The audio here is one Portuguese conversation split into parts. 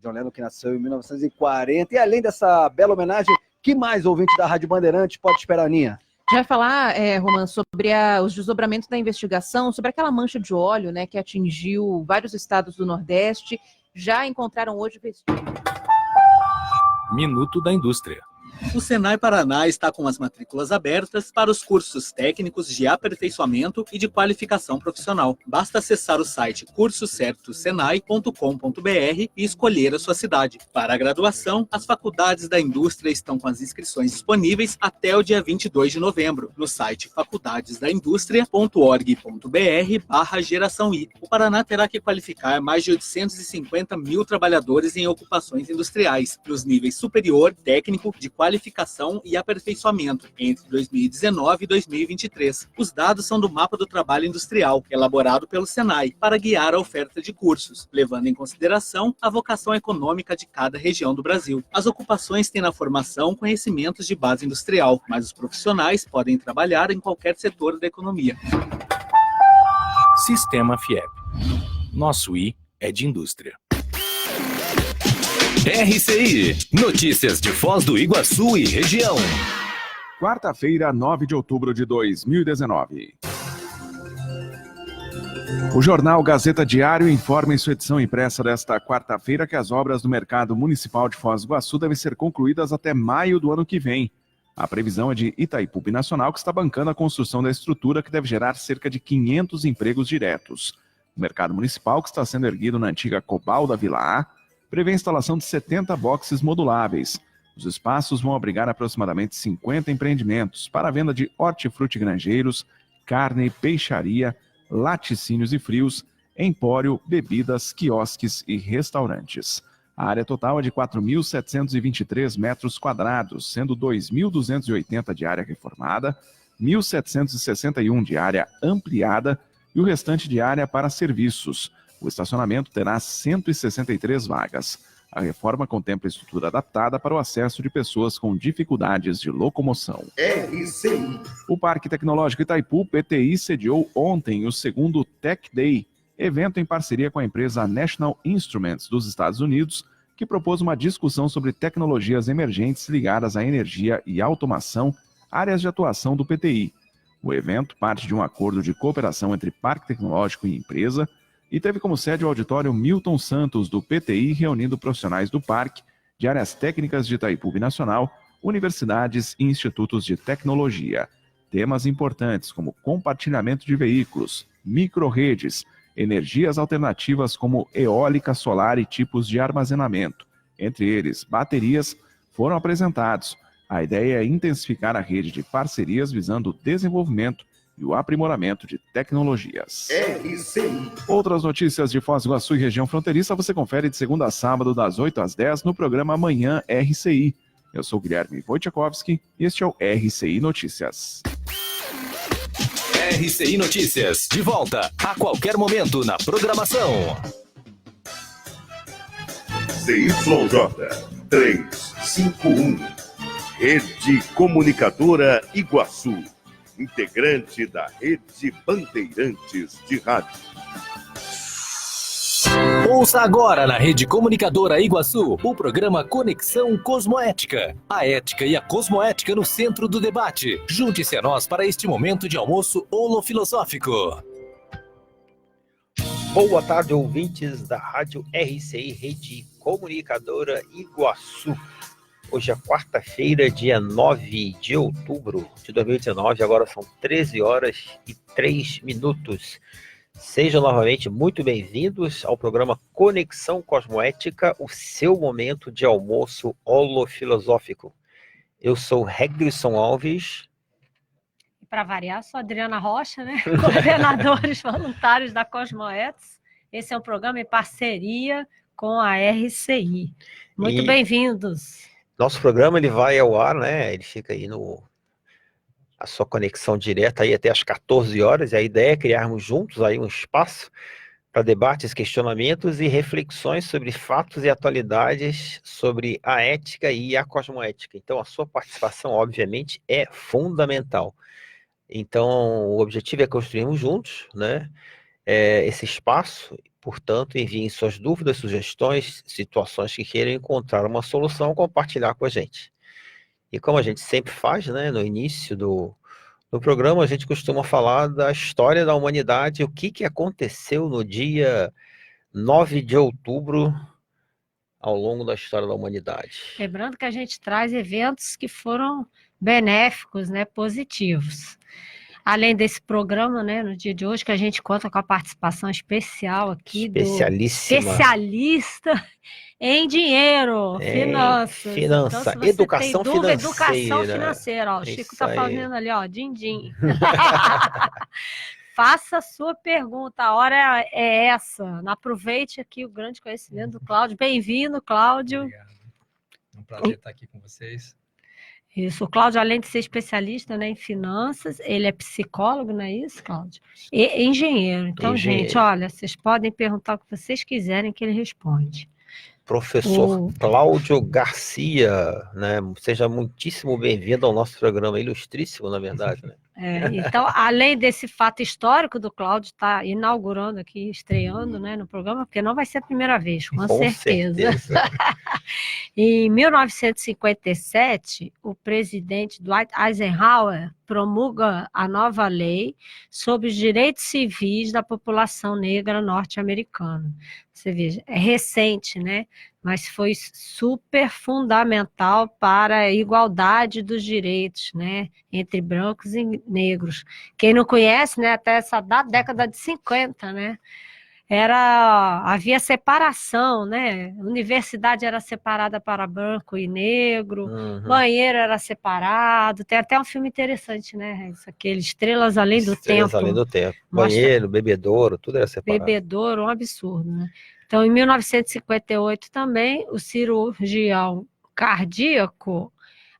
John Lennon, que nasceu em 1940. E além dessa bela homenagem, que mais ouvinte da Rádio Bandeirantes pode esperar, Aninha? Já vai falar, Roman, sobre os desdobramentos da investigação, sobre aquela mancha de óleo, né, que atingiu vários estados do Nordeste. Já encontraram hoje vestígios. Minuto da Indústria. O Senai Paraná está com as matrículas abertas para os cursos técnicos de aperfeiçoamento e de qualificação profissional. Basta acessar o site cursocertosenai.com.br e escolher a sua cidade. Para a graduação, as faculdades da indústria estão com as inscrições disponíveis até o dia 22 de novembro, no site faculdadesdaindustria.org.br/geração-I. O Paraná terá que qualificar mais de 850 mil trabalhadores em ocupações industriais, nos níveis superior, técnico, de qualificação e aperfeiçoamento entre 2019 e 2023. Os dados são do Mapa do Trabalho Industrial, elaborado pelo Senai, para guiar a oferta de cursos, levando em consideração a vocação econômica de cada região do Brasil. As ocupações têm na formação conhecimentos de base industrial, mas os profissionais podem trabalhar em qualquer setor da economia. Sistema FIEP. Nosso I é de indústria. RCI, notícias de Foz do Iguaçu e região. Quarta-feira, 9 de outubro de 2019. O jornal Gazeta Diário informa em sua edição impressa desta quarta-feira que as obras do Mercado Municipal de Foz do Iguaçu devem ser concluídas até maio do ano que vem. A previsão é de Itaipu Binacional, que está bancando a construção da estrutura que deve gerar cerca de 500 empregos diretos. O Mercado Municipal, que está sendo erguido na antiga Cobal da Vila A, prevê a instalação de 70 boxes moduláveis. Os espaços vão abrigar aproximadamente 50 empreendimentos para a venda de hortifruti granjeiros, carne, peixaria, laticínios e frios, empório, bebidas, quiosques e restaurantes. A área total é de 4.723 metros quadrados, sendo 2.280 de área reformada, 1.761 de área ampliada e o restante de área para serviços. O estacionamento terá 163 vagas. A reforma contempla estrutura adaptada para o acesso de pessoas com dificuldades de locomoção. RCI. O Parque Tecnológico Itaipu, PTI, sediou ontem o segundo Tech Day, evento em parceria com a empresa National Instruments dos Estados Unidos, que propôs uma discussão sobre tecnologias emergentes ligadas à energia e automação, áreas de atuação do PTI. O evento parte de um acordo de cooperação entre Parque Tecnológico e empresa, e teve como sede o auditório Milton Santos, do PTI, reunindo profissionais do parque, de áreas técnicas de Itaipu Binacional, universidades e institutos de tecnologia. Temas importantes como compartilhamento de veículos, microrredes, energias alternativas como eólica, solar e tipos de armazenamento, entre eles baterias, foram apresentados. A ideia é intensificar a rede de parcerias visando o desenvolvimento e o aprimoramento de tecnologias. RCI. Outras notícias de Foz do Iguaçu e região fronteiriça você confere de segunda a sábado, das 8 às 10, no programa Amanhã RCI. Eu sou Guilherme Wojciechowski e este é o RCI Notícias. RCI Notícias, de volta a qualquer momento na programação. CYJ 351. Rede Comunicadora Iguaçu. Integrante da Rede Bandeirantes de Rádio. Ouça agora na Rede Comunicadora Iguaçu o programa Conexão Cosmoética. A ética e a cosmoética no centro do debate. Junte-se a nós para este momento de almoço holofilosófico. Boa tarde, ouvintes da Rádio RCI, Rede Comunicadora Iguaçu. Hoje é quarta-feira, dia 9 de outubro de 2019, agora são 13 horas e 3 minutos. Sejam novamente muito bem-vindos ao programa Conexão Cosmoética, o seu momento de almoço holofilosófico. Eu sou Reglisson Alves. E para variar, sou Adriana Rocha, né? Coordenadores voluntários da Cosmoetos. Esse é um programa em parceria com a RCI. Muito bem-vindos. Nosso programa ele vai ao ar, né? Ele fica aí a sua conexão direta aí até às 14 horas. E a ideia é criarmos juntos aí um espaço para debates, questionamentos e reflexões sobre fatos e atualidades sobre a ética e a cosmoética. Então a sua participação, obviamente, é fundamental. Então o objetivo é construirmos juntos, né? Esse espaço Portanto, enviem suas dúvidas, sugestões, situações que queiram encontrar uma solução, compartilhar com a gente. E como a gente sempre faz, né, no início do programa, a gente costuma falar da história da humanidade, o que aconteceu no dia 9 de outubro ao longo da história da humanidade. Lembrando que a gente traz eventos que foram benéficos, né, positivos. Além desse programa, né, no dia de hoje, que a gente conta com a participação especial aqui do especialista em dinheiro, finanças. Finança, então, se você educação tem dúvida, financeira. Educação financeira, ó, o Chico está fazendo ali, ó, din-din. Faça a sua pergunta, a hora é essa. Aproveite aqui o grande conhecimento do Cláudio. Bem-vindo, Cláudio. Obrigado. É um prazer estar aqui com vocês. Isso, o Cláudio, além de ser especialista, né, em finanças, ele é psicólogo, não é isso, Cláudio? E engenheiro. Então, gente, olha, vocês podem perguntar o que vocês quiserem que ele responde. Professor Cláudio Garcia, né? Seja muitíssimo bem-vindo ao nosso programa, ilustríssimo, na verdade, né? Então, além desse fato histórico do Cláudio estar inaugurando aqui, estreando, né, no programa, porque não vai ser a primeira vez, com certeza. Em 1957, o presidente Dwight Eisenhower promulga a nova lei sobre os direitos civis da população negra norte-americana. Você veja, é recente, né? Mas foi super fundamental para a igualdade dos direitos, né, entre brancos e negros. Quem não conhece, né, até essa década de 50, né, havia separação, né, a universidade era separada para branco e negro, banheiro era separado, tem até um filme interessante, né, aquele Estrelas Além do Tempo. Estrelas Além do Tempo. Banheiro, bebedouro, tudo era separado. Bebedouro, um absurdo, né. Então, em 1958 também, o cirurgião cardíaco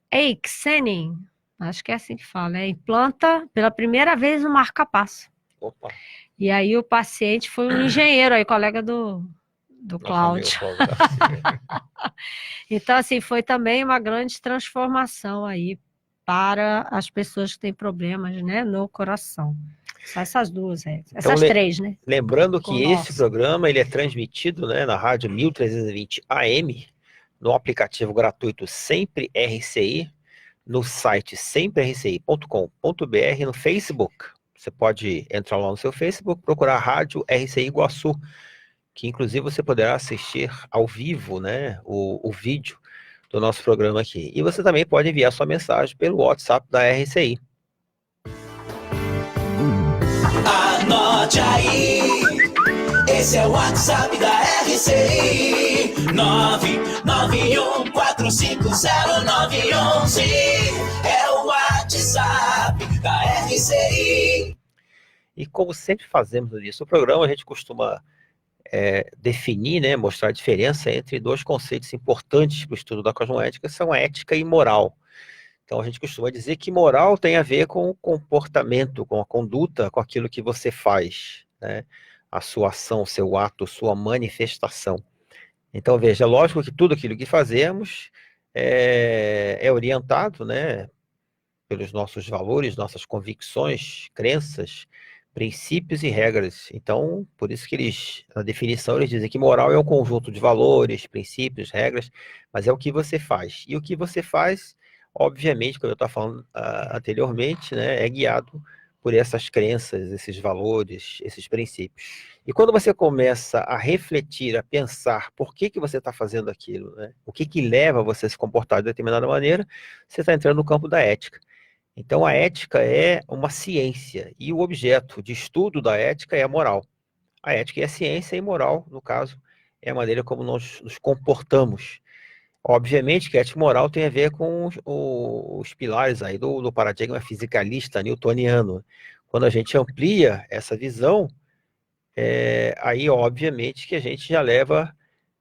Eichmann, acho que é assim que fala, implanta pela primeira vez o marca-passo. Opa. E aí o paciente foi um engenheiro, aí, colega do Cláudio. Então, assim, foi também uma grande transformação aí para as pessoas que têm problemas, né, no coração. Só essas duas, essas três, né? Lembrando que esse programa ele é transmitido, né, na rádio 1320 AM, no aplicativo gratuito Sempre RCI, no site semprerci.com.br, no Facebook. Você pode entrar lá no seu Facebook, procurar a Rádio RCI Iguaçu, que inclusive você poderá assistir ao vivo, né, o vídeo do nosso programa aqui. E você também pode enviar sua mensagem pelo WhatsApp da RCI. Anote aí, esse é o WhatsApp da RCI, 991450911, é o WhatsApp da RCI. E como sempre fazemos no início do programa, a gente costuma definir, né, mostrar a diferença entre dois conceitos importantes para o estudo da cosmoética, são a ética e moral. Então, a gente costuma dizer que moral tem a ver com o comportamento, com a conduta, com aquilo que você faz, né? A sua ação, seu ato, sua manifestação. Então, veja, é lógico que tudo aquilo que fazemos é orientado, né, pelos nossos valores, nossas convicções, crenças, princípios e regras. Então, por isso que na definição, eles dizem que moral é um conjunto de valores, princípios, regras, mas é o que você faz. E o que você faz, obviamente, como eu estava falando anteriormente, né, é guiado por essas crenças, esses valores, esses princípios. E quando você começa a refletir, a pensar por que você está fazendo aquilo, né, o que leva você a se comportar de determinada maneira, você está entrando no campo da ética. Então, a ética é uma ciência, e o objeto de estudo da ética é a moral. A ética é a ciência, e moral, no caso, é a maneira como nós nos comportamos. Obviamente que a ética moral tem a ver com os pilares aí do paradigma fisicalista newtoniano. Quando a gente amplia essa visão, aí obviamente que a gente já leva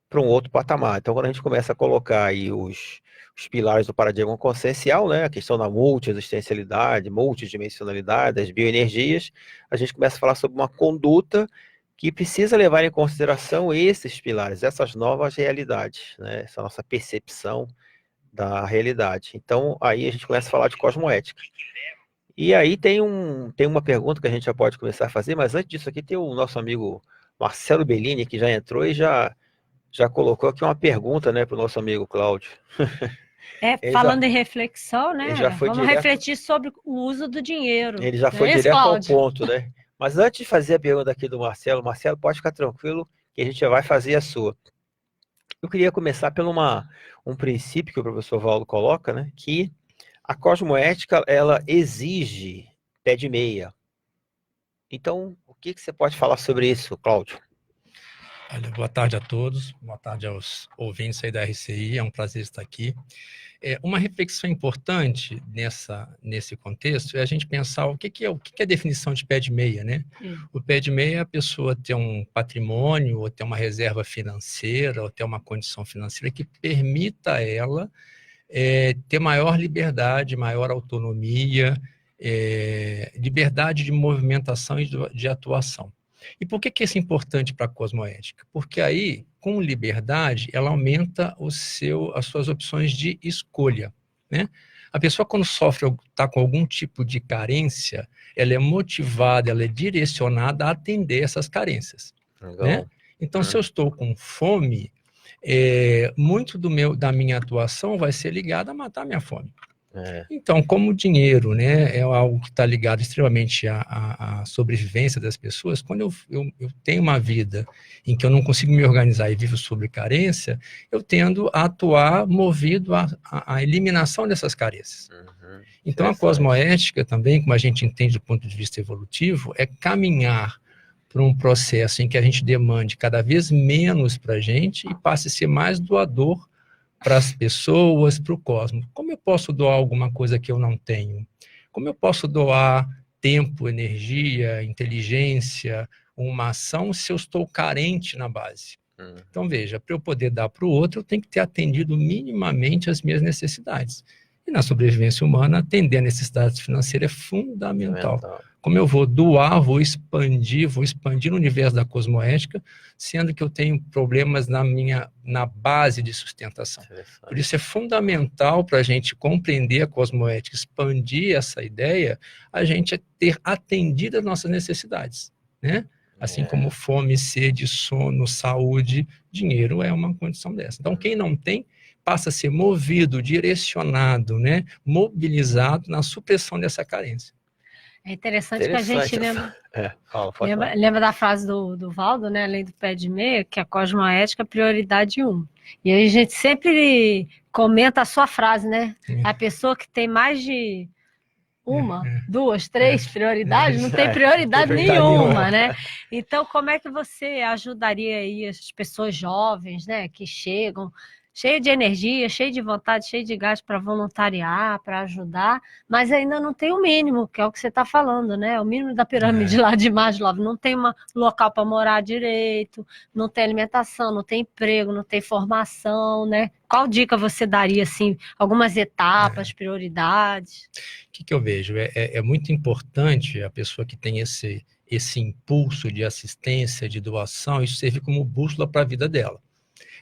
para um outro patamar. Então, quando a gente começa a colocar aí os pilares do paradigma consciencial, né, a questão da multiexistencialidade, multidimensionalidade, das bioenergias, a gente começa a falar sobre uma conduta que precisa levar em consideração esses pilares, essas novas realidades, né? Essa nossa percepção da realidade. Então, aí a gente começa a falar de cosmoética. E aí tem uma pergunta que a gente já pode começar a fazer, mas antes disso aqui tem o nosso amigo Marcelo Bellini, que já entrou e já colocou aqui uma pergunta, né, para o nosso amigo Cláudio. Falando em reflexão, né? ele já foi Vamos direto- refletir sobre o uso do dinheiro. Ele já Não foi é isso, direto ao Cláudio? ponto, né? Mas antes de fazer a pergunta aqui do Marcelo, pode ficar tranquilo que a gente já vai fazer a sua. Eu queria começar pelo um princípio que o professor Valdo coloca, né? Que a cosmoética, ela exige pé de meia. Então, o que você pode falar sobre isso, Cláudio? Olha, boa tarde a todos, boa tarde aos ouvintes aí da RCI, é um prazer estar aqui. Uma reflexão importante nesse contexto é a gente pensar o que é a definição de pé de meia, né? O pé de meia é a pessoa ter um patrimônio, ou ter uma reserva financeira, ou ter uma condição financeira que permita a ela ter maior liberdade, maior autonomia, liberdade de movimentação e de atuação. E por que isso é importante para a cosmoética? Porque aí, com liberdade, ela aumenta as suas opções de escolha, né? A pessoa, quando está com algum tipo de carência, ela é motivada, ela é direcionada a atender essas carências, né? Então, se eu estou com fome, muito da minha atuação vai ser ligada a matar minha fome. Então, como o dinheiro, né, é algo que está ligado extremamente à sobrevivência das pessoas, quando eu tenho uma vida em que eu não consigo me organizar e vivo sobre carência, eu tendo a atuar movido à eliminação dessas carências. Então, a cosmoética também, como a gente entende do ponto de vista evolutivo, é caminhar para um processo em que a gente demande cada vez menos para a gente e passe a ser mais doador para as pessoas, para o cosmos. Como eu posso doar alguma coisa que eu não tenho? Como eu posso doar tempo, energia, inteligência, uma ação, se eu estou carente na base? Então, veja, para eu poder dar para o outro, eu tenho que ter atendido minimamente as minhas necessidades. E na sobrevivência humana, atender a necessidade financeira é fundamental. Como eu vou doar, vou expandir no universo da cosmoética, sendo que eu tenho problemas na base de sustentação. Por isso é fundamental para a gente compreender a cosmoética, expandir essa ideia, a gente ter atendido as nossas necessidades, né? Assim como fome, sede, sono, saúde, dinheiro é uma condição dessa. Então, quem não tem, passa a ser movido, direcionado, né, mobilizado na supressão dessa carência. É interessante que a gente lembra da frase do Valdo, né, além do pé de meia, que a cosmoética é prioridade 1. E aí a gente sempre comenta a sua frase, né? A pessoa que tem mais de uma, duas, três prioridades, não tem prioridade nenhuma, né? Então, como é que você ajudaria aí as pessoas jovens, né, que chegam cheio de energia, cheio de vontade, cheio de gás para voluntariar, para ajudar, mas ainda não tem o mínimo, que é o que você está falando, né? O mínimo da pirâmide lá de Maslow. Não tem um local para morar direito, não tem alimentação, não tem emprego, não tem formação, né? Qual dica você daria, assim, algumas etapas, prioridades? O que eu vejo? É muito importante a pessoa que tem esse impulso de assistência, de doação, isso serve como bússola para a vida dela.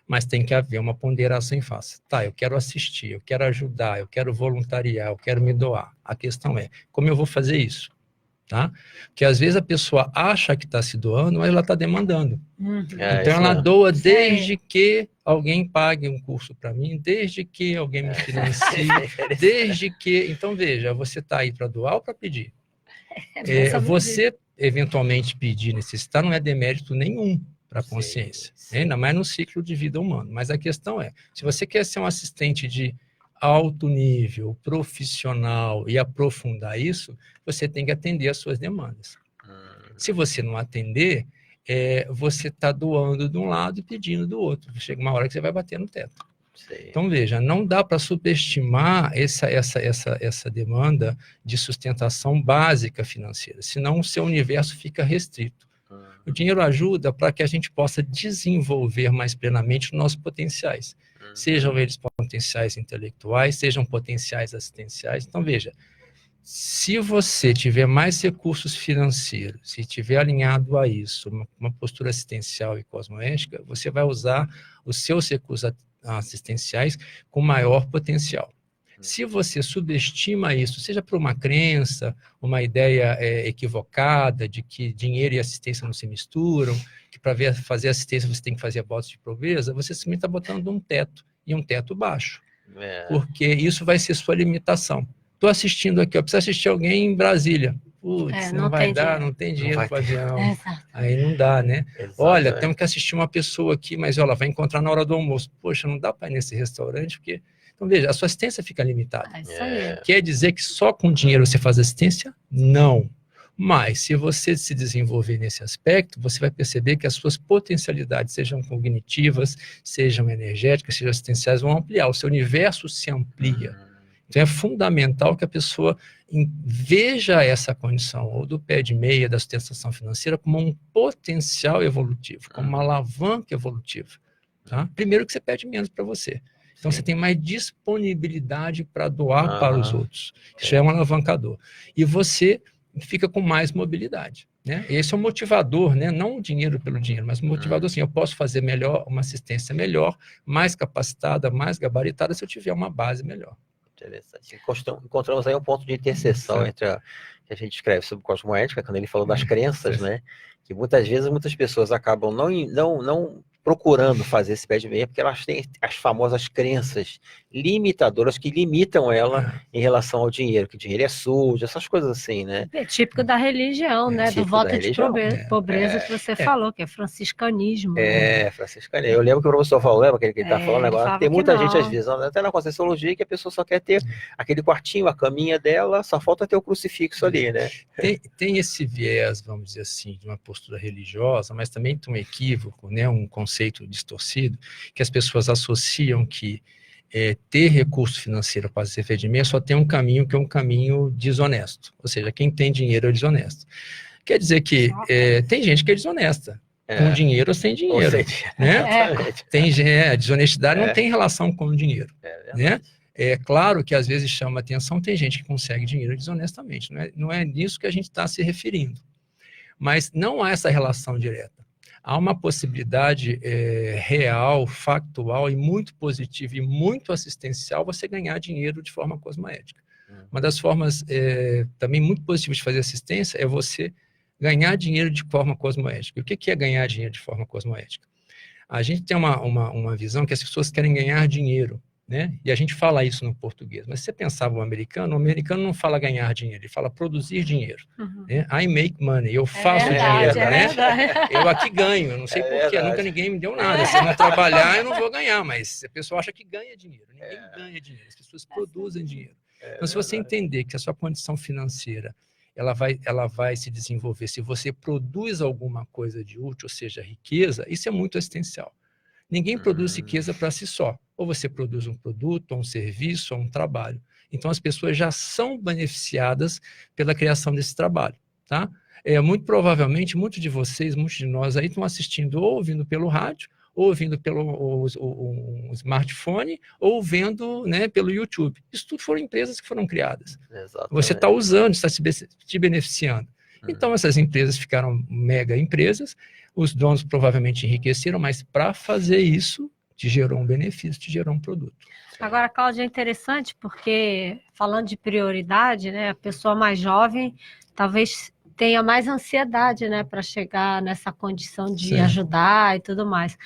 Mas tem que haver uma ponderação em face. Tá, eu quero assistir, eu quero ajudar, eu quero voluntariar, eu quero me doar. A questão é, como eu vou fazer isso? Tá? Porque às vezes a pessoa acha que está se doando, mas ela está demandando. Então ela doa desde que alguém pague um curso para mim, desde que alguém me financie, desde que... Então veja, você está aí para doar ou para pedir? Você eventualmente pedir, necessitar, não é demérito nenhum para a consciência, ainda mais no ciclo de vida humano. Mas a questão é, se você quer ser um assistente de alto nível, profissional e aprofundar isso, você tem que atender às suas demandas. Se você não atender, você está doando de um lado e pedindo do outro. Chega uma hora que você vai bater no teto. Então, veja, não dá para subestimar essa demanda de sustentação básica financeira, senão o seu universo fica restrito. O dinheiro ajuda para que a gente possa desenvolver mais plenamente os nossos potenciais, sejam eles potenciais intelectuais, sejam potenciais assistenciais. Então, veja, se você tiver mais recursos financeiros, se estiver alinhado a isso, uma postura assistencial e cosmoética, você vai usar os seus recursos assistenciais com maior potencial. Se você subestima isso, seja por uma crença, uma ideia equivocada de que dinheiro e assistência não se misturam, que para fazer assistência você tem que fazer votos de pobreza, você simplesmente está botando um teto, e um teto baixo. Porque isso vai ser sua limitação. Estou assistindo aqui, preciso assistir alguém em Brasília. Putz, não vai dar, não tem dinheiro para avião. Aí não dá, né? Olha, temos que assistir uma pessoa aqui, mas ela vai encontrar na hora do almoço. Poxa, não dá para ir nesse restaurante, porque... Então, veja, a sua assistência fica limitada. Quer dizer que só com dinheiro você faz assistência? Não. Mas, se você se desenvolver nesse aspecto, você vai perceber que as suas potencialidades, sejam cognitivas, sejam energéticas, sejam assistenciais, vão ampliar. O seu universo se amplia. Então, é fundamental que a pessoa veja essa condição, ou do pé de meia, da sustentação financeira, como um potencial evolutivo, como uma alavanca evolutiva. Tá? Primeiro que você pede menos para você. Então, você tem mais disponibilidade para doar para os outros. Isso é um alavancador. E você fica com mais mobilidade. Né? Esse é um motivador, né? Não o dinheiro pelo dinheiro, mas o motivador, assim, eu posso fazer melhor, uma assistência melhor, mais capacitada, mais gabaritada, se eu tiver uma base melhor. Interessante. Encontramos aí um ponto de interseção entre que a gente escreve sobre cosmoética, quando ele falou das crenças, né? Que muitas vezes muitas pessoas acabam não procurando fazer esse pé de meia, porque elas têm as famosas crenças limitadoras que limitam ela em relação ao dinheiro, que o dinheiro é sujo, essas coisas assim, né? É típico da religião, né? Do voto de pobreza que você falou, que é franciscanismo. Franciscanismo. Eu lembro que o professor falou, lembra que ele está falando agora? Tem muita gente, às vezes, até na Conscienciologia, que a pessoa só quer ter aquele quartinho, a caminha dela, só falta ter o crucifixo ali, né? Tem esse viés, vamos dizer assim, de uma postura religiosa, mas também tem um equívoco, né? Um conceito distorcido, que as pessoas associam que ter recurso financeiro para ser feito de meia só tem um caminho, que é um caminho desonesto. Ou seja, quem tem dinheiro é desonesto. Quer dizer que tem gente que é desonesta, com dinheiro ou sem dinheiro. Né? A desonestidade não tem relação com o dinheiro. Né? É claro que às vezes chama atenção, tem gente que consegue dinheiro desonestamente. Não é nisso que a gente está se referindo. Mas não há essa relação direta. Há uma possibilidade real, factual e muito positiva e muito assistencial você ganhar dinheiro de forma cosmoética. Uma das formas também muito positivas de fazer assistência é você ganhar dinheiro de forma cosmoética. E o que é ganhar dinheiro de forma cosmoética? A gente tem uma visão que as pessoas querem ganhar dinheiro, né? E a gente fala isso no português. Mas se você pensava o americano não fala ganhar dinheiro, ele fala produzir dinheiro. Né? I make money, eu faço dinheiro. Né? Eu aqui ganho, eu não sei porquê, nunca ninguém me deu nada. Se eu não trabalhar, eu não vou ganhar, mas a pessoa acha que ganha dinheiro. Ninguém ganha dinheiro, as pessoas produzem dinheiro. Então, se você entender que a sua condição financeira ela vai se desenvolver se você produz alguma coisa de útil, ou seja, riqueza, isso é muito essencial. Ninguém produz riqueza para si só. Ou você produz um produto, ou um serviço, ou um trabalho. Então, as pessoas já são beneficiadas pela criação desse trabalho. Tá? Muito provavelmente, muitos de vocês, muitos de nós aí estão assistindo ou ouvindo pelo rádio, ou ouvindo pelo smartphone, ou vendo, né, pelo YouTube. Isso tudo foram empresas que foram criadas. Exatamente. Você está usando, está te beneficiando. Então, essas empresas ficaram mega empresas, os donos provavelmente enriqueceram, mas para fazer isso, te gerou um benefício, te gerou um produto. Agora, Cláudia, é interessante porque, falando de prioridade, né, a pessoa mais jovem talvez tenha mais ansiedade, né, para chegar nessa condição de ajudar e tudo mais.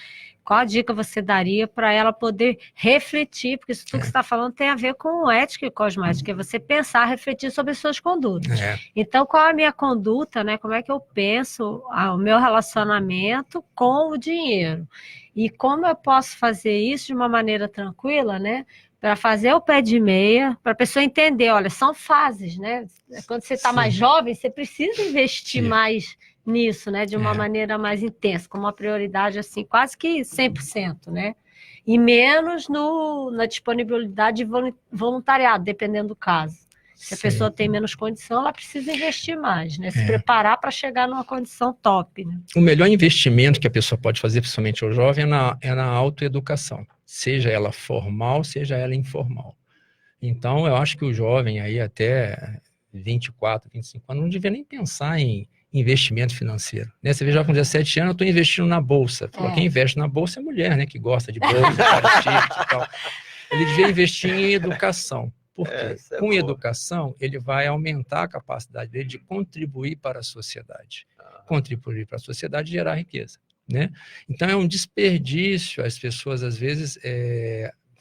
Qual a dica você daria para ela poder refletir? Porque isso tudo que você está falando tem a ver com ética e cosmoética, é você pensar, refletir sobre as suas condutas. Então, qual é a minha conduta, né? Como é que eu penso o meu relacionamento com o dinheiro? E como eu posso fazer isso de uma maneira tranquila, né? Para fazer o pé de meia, para a pessoa entender, olha, são fases, né? Quando você está mais jovem, você precisa investir mais nisso, né, de uma maneira mais intensa, com uma prioridade assim, quase que 100%, né, e menos na disponibilidade de voluntariado, dependendo do caso. Se a pessoa tem menos condição, ela precisa investir mais, né, se preparar para chegar numa condição top, né. O melhor investimento que a pessoa pode fazer, principalmente o jovem, é na autoeducação, seja ela formal, seja ela informal. Então, eu acho que o jovem aí até 24, 25 anos não devia nem pensar em investimento financeiro. Né? Você vê, já com 17 anos, eu estou investindo na bolsa. Quem investe na bolsa é mulher, né? Que gosta de bolsa, e tal. Ele devia investir em educação. Porque Essa é com boa. educação, ele vai aumentar a capacidade dele de contribuir para a sociedade. Contribuir para a sociedade e gerar riqueza, né? Então, é um desperdício as pessoas, às vezes,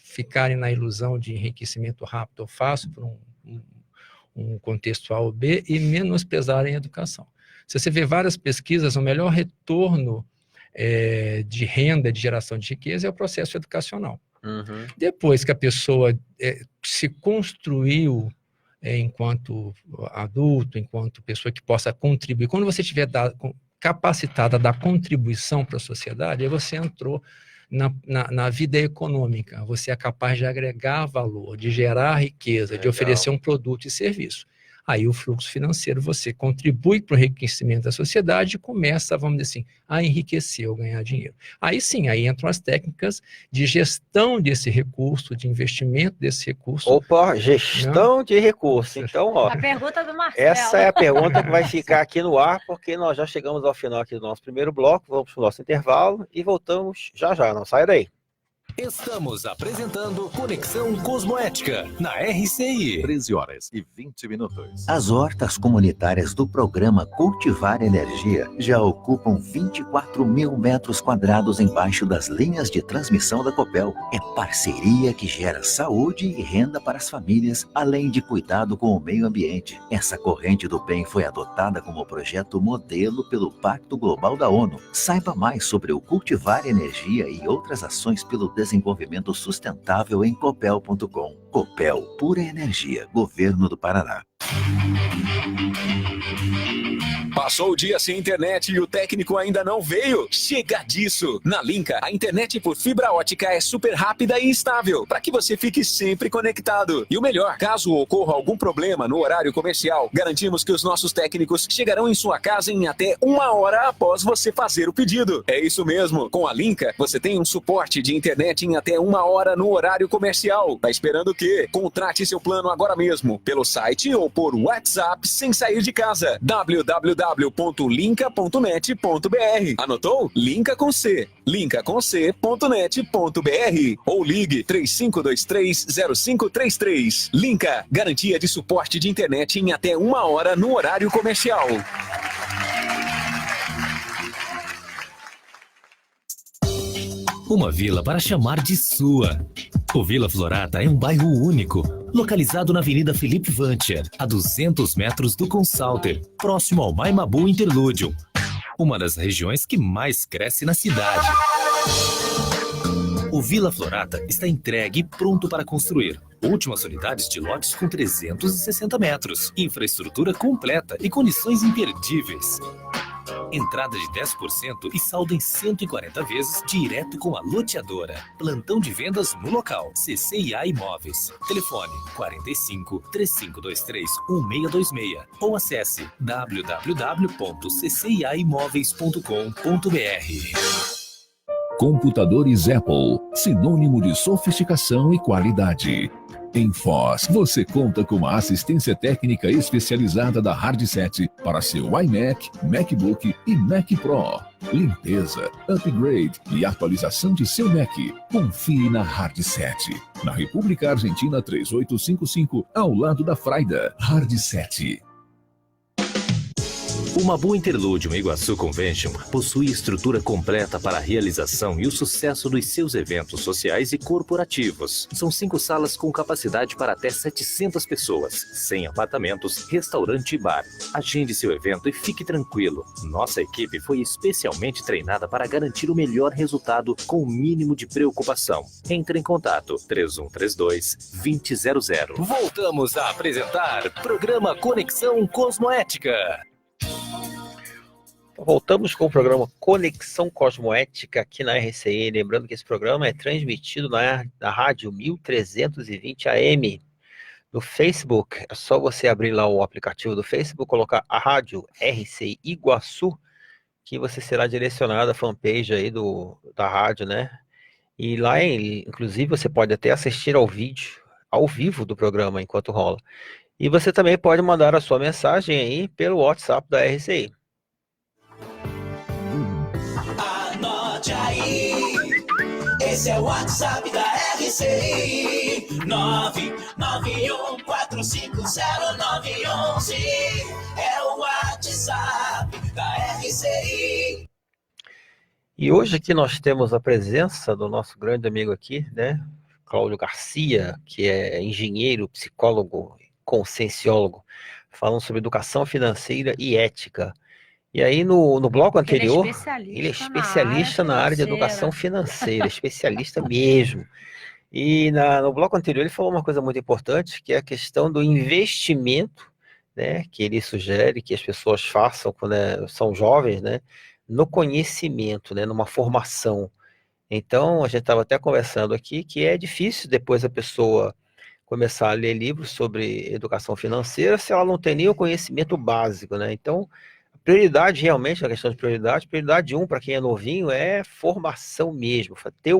ficarem na ilusão de enriquecimento rápido ou fácil por um contexto A ou B e menosprezarem a educação. Se você vê várias pesquisas, o melhor retorno de renda, de geração de riqueza é o processo educacional. Uhum. Depois que a pessoa se construiu enquanto adulto, enquanto pessoa que possa contribuir, quando você estiver capacitada a dar contribuição para a sociedade, aí você entrou na vida econômica, você é capaz de agregar valor, de gerar riqueza, de Legal. oferecer um produto e serviço. Aí o fluxo financeiro, você contribui para o enriquecimento da sociedade e começa, vamos dizer assim, a enriquecer ou ganhar dinheiro. Aí sim, aí entram as técnicas de gestão desse recurso, de investimento desse recurso. Opa, gestão de recurso. Então, ó, A pergunta do Marcelo. essa é a pergunta que vai ficar aqui no ar, porque nós já chegamos ao final aqui do nosso primeiro bloco, vamos para o nosso intervalo e voltamos já já, não sai daí. Estamos apresentando Conexão Cosmoética na RCI. 13h20. As hortas comunitárias do programa Cultivar Energia já ocupam 24 mil metros quadrados embaixo das linhas de transmissão da Copel. É parceria que gera saúde e renda para as famílias, além de cuidado com o meio ambiente. Essa corrente do bem foi adotada como projeto modelo pelo Pacto Global da ONU. Saiba mais sobre o Cultivar Energia e outras ações pelo desenvolvimento sustentável em copel.com. Copel, pura energia, Governo do Paraná. Passou o dia sem internet e o técnico ainda não veio? Chega disso! Na Linka, a internet por fibra ótica é super rápida e estável, para que você fique sempre conectado. E o melhor, caso ocorra algum problema no horário comercial, garantimos que os nossos técnicos chegarão em sua casa em até 1 hora após você fazer o pedido. É isso mesmo, com a Linka, você tem um suporte de internet em até 1 hora no horário comercial. Tá esperando o quê? Contrate seu plano agora mesmo, pelo site ou por WhatsApp sem sair de casa. www.linka.net.br. Anotou? Linka com C. linkacomc.net.br ou ligue 35230533. Linka, garantia de suporte de internet em até 1 hora no horário comercial. Uma vila para chamar de sua. O Vila Florata é um bairro único, localizado na Avenida Felipe Vancher, a 200 metros do Consalter, próximo ao Maimabu Interlúdio, uma das regiões que mais cresce na cidade. O Vila Florata está entregue e pronto para construir. Últimas unidades de lotes com 360 metros, infraestrutura completa e condições imperdíveis. Entrada de 10% e saldo em 140 vezes direto com a loteadora. Plantão de vendas no local. CCIA Imóveis. Telefone 45 3523 1626 ou acesse www.cciaimoveis.com.br. Computadores Apple, sinônimo de sofisticação e qualidade. Em Foz, você conta com uma assistência técnica especializada da Hardset para seu iMac, MacBook e Mac Pro. Limpeza, upgrade e atualização de seu Mac. Confie na Hardset. Na República Argentina 3855, ao lado da Fraida. Hardset. O Mabu Interlúdio Iguaçu Convention possui estrutura completa para a realização e o sucesso dos seus eventos sociais e corporativos. São 5 salas com capacidade para até 700 pessoas, 100 apartamentos, restaurante e bar. Agende seu evento e fique tranquilo. Nossa equipe foi especialmente treinada para garantir o melhor resultado com o mínimo de preocupação. Entre em contato 3132-2000. Voltamos a apresentar Programa Conexão Cosmoética. Voltamos com o programa Conexão Cosmoética aqui na RCI. Lembrando que esse programa é transmitido na rádio 1320 AM. No Facebook, é só você abrir lá o aplicativo do Facebook, colocar a rádio RCI Iguaçu, que você será direcionado à fanpage aí da rádio, né? E lá, inclusive, você pode até assistir ao vivo do programa enquanto rola. E você também pode mandar a sua mensagem aí pelo WhatsApp da RCI. Anote aí, esse é o WhatsApp da RCI. RCI 991450911 é o WhatsApp da RCI. E hoje aqui nós temos a presença do nosso grande amigo aqui, né? Cláudio Garcia, que é engenheiro, psicólogo, conscienciólogo, falando sobre educação financeira e ética. E aí no bloco anterior, ele é especialista na área de educação financeira, especialista mesmo. E no bloco anterior ele falou uma coisa muito importante, que é a questão do investimento, né, que ele sugere que as pessoas façam quando são jovens, né, no conhecimento, né, numa formação. Então, a gente estava até conversando aqui que é difícil depois a pessoa começar a ler livros sobre educação financeira se ela não tem nem o conhecimento básico, né? Então, a prioridade realmente, a questão de prioridade 1 para quem é novinho é formação mesmo, ter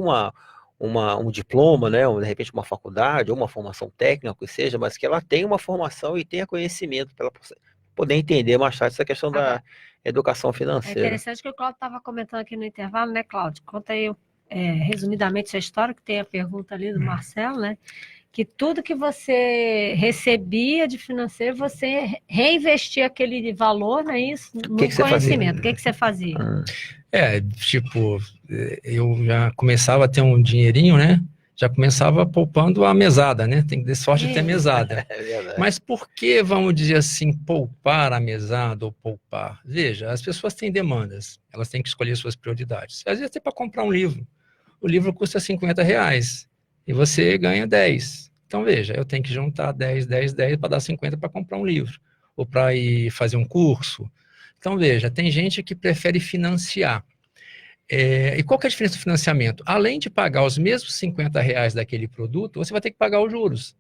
um diploma, né, ou de repente uma faculdade, ou uma formação técnica, que seja, mas que ela tenha uma formação e tenha conhecimento para ela poder entender mais tarde essa questão da educação É financeira. interessante que o Cláudio estava comentando aqui no intervalo, né, Cláudio? Conta aí resumidamente sua história, que tem a pergunta ali do Marcelo, né? Que tudo que você recebia de financeiro, você reinvestia aquele valor, não é isso? No conhecimento. O que você fazia? Tipo, eu já começava a ter um dinheirinho, né? Já começava poupando a mesada, né? Tem que ter sorte de ter mesada. É verdade. Mas por que, vamos dizer assim, poupar a mesada ou poupar? Veja, as pessoas têm demandas, elas têm que escolher suas prioridades. Às vezes é para comprar um livro. O livro custa R$50 e você ganha 10. Então, veja, eu tenho que juntar 10 para dar 50 para comprar um livro. Ou para ir fazer um curso. Então, veja, tem gente que prefere financiar. E qual que é a diferença do financiamento? Além de pagar os mesmos R$50 daquele produto, você vai ter que pagar os juros.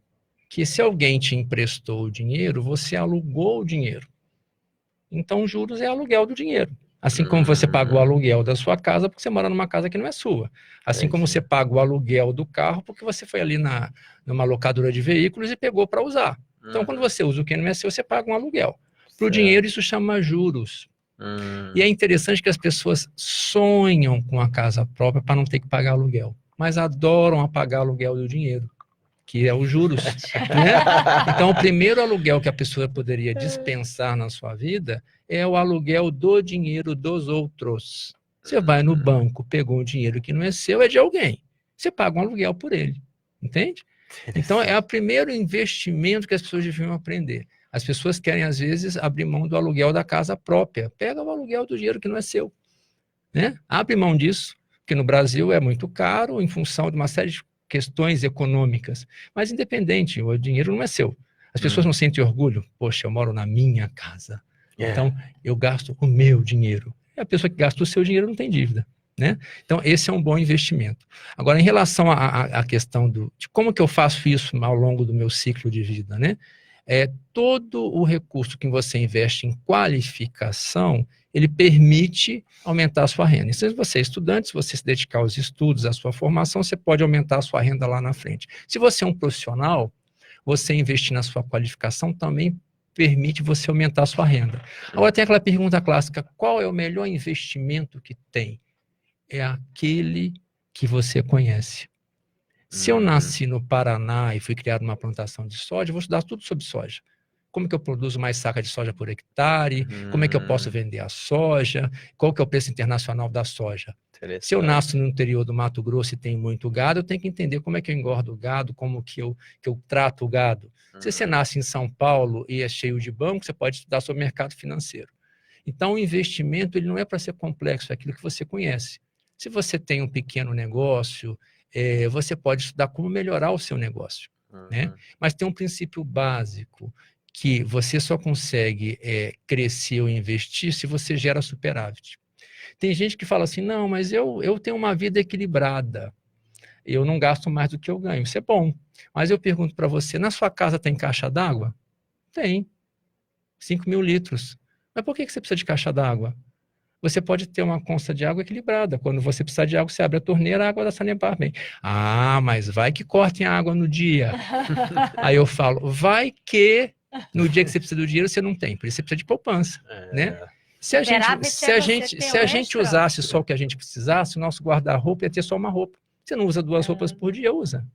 Que se alguém te emprestou o dinheiro, você alugou o dinheiro. Então, os juros é aluguel do dinheiro. Assim como você paga o aluguel da sua casa porque você mora numa casa que não é sua. Assim como você paga o aluguel do carro porque você foi ali numa locadora de veículos e pegou para usar. Então, quando você usa o que não é seu, você paga um aluguel. Para o dinheiro, isso chama juros. E é interessante que as pessoas sonham com a casa própria para não ter que pagar aluguel, mas adoram pagar aluguel do dinheiro, que é os juros. Né? Então, o primeiro aluguel que a pessoa poderia dispensar na sua vida é o aluguel do dinheiro dos outros. Você vai no banco, pegou um dinheiro que não é seu, é de alguém. Você paga um aluguel por ele. Entende? Então, é o primeiro investimento que as pessoas deviam aprender. As pessoas querem, às vezes, abrir mão do aluguel da casa própria. Pega o aluguel do dinheiro que não é seu. Né? Abre mão disso, porque no Brasil é muito caro em função de uma série de questões econômicas. Mas independente, o dinheiro não é seu. As pessoas não sentem orgulho. Poxa, eu moro na minha casa. Então, eu gasto o meu dinheiro. E a pessoa que gasta o seu dinheiro não tem dívida. Né? Então, esse é um bom investimento. Agora, em relação à questão de como que eu faço isso ao longo do meu ciclo de vida, né? Todo o recurso que você investe em qualificação, ele permite aumentar a sua renda. E se você é estudante, se você se dedicar aos estudos, à sua formação, você pode aumentar a sua renda lá na frente. Se você é um profissional, você investir na sua qualificação também permite você aumentar a sua renda. Agora tem aquela pergunta clássica, qual é o melhor investimento que tem? É aquele que você conhece. Se eu nasci no Paraná e fui criado numa plantação de soja, eu vou estudar tudo sobre soja. Como que eu produzo mais saca de soja por hectare? Como é que eu posso vender a soja? Qual que é o preço internacional da soja? Se eu nasço no interior do Mato Grosso e tem muito gado, eu tenho que entender como é que eu engordo o gado, como que eu trato o gado. Se você nasce em São Paulo e é cheio de banco, você pode estudar sobre mercado financeiro. Então, o investimento ele não é para ser complexo, é aquilo que você conhece. Se você tem um pequeno negócio, você pode estudar como melhorar o seu negócio. Né? Mas tem um princípio básico, que você só consegue crescer ou investir se você gera superávit. Tem gente que fala assim, não, mas eu tenho uma vida equilibrada, eu não gasto mais do que eu ganho. Isso é bom. Mas eu pergunto para você, na sua casa tem caixa d'água? Tem. 5.000 litros. Mas por que você precisa de caixa d'água? Você pode ter uma conta de água equilibrada. Quando você precisar de água, você abre a torneira, a água da Sanepar bem. Ah, mas vai que cortem a água no dia. Aí eu falo, vai que no dia que você precisa do dinheiro, você não tem. Por isso você precisa de poupança. Né? Se a gente usasse só o que a gente precisasse, o nosso guarda-roupa ia ter só uma roupa. Você não usa 2 roupas por dia, usa.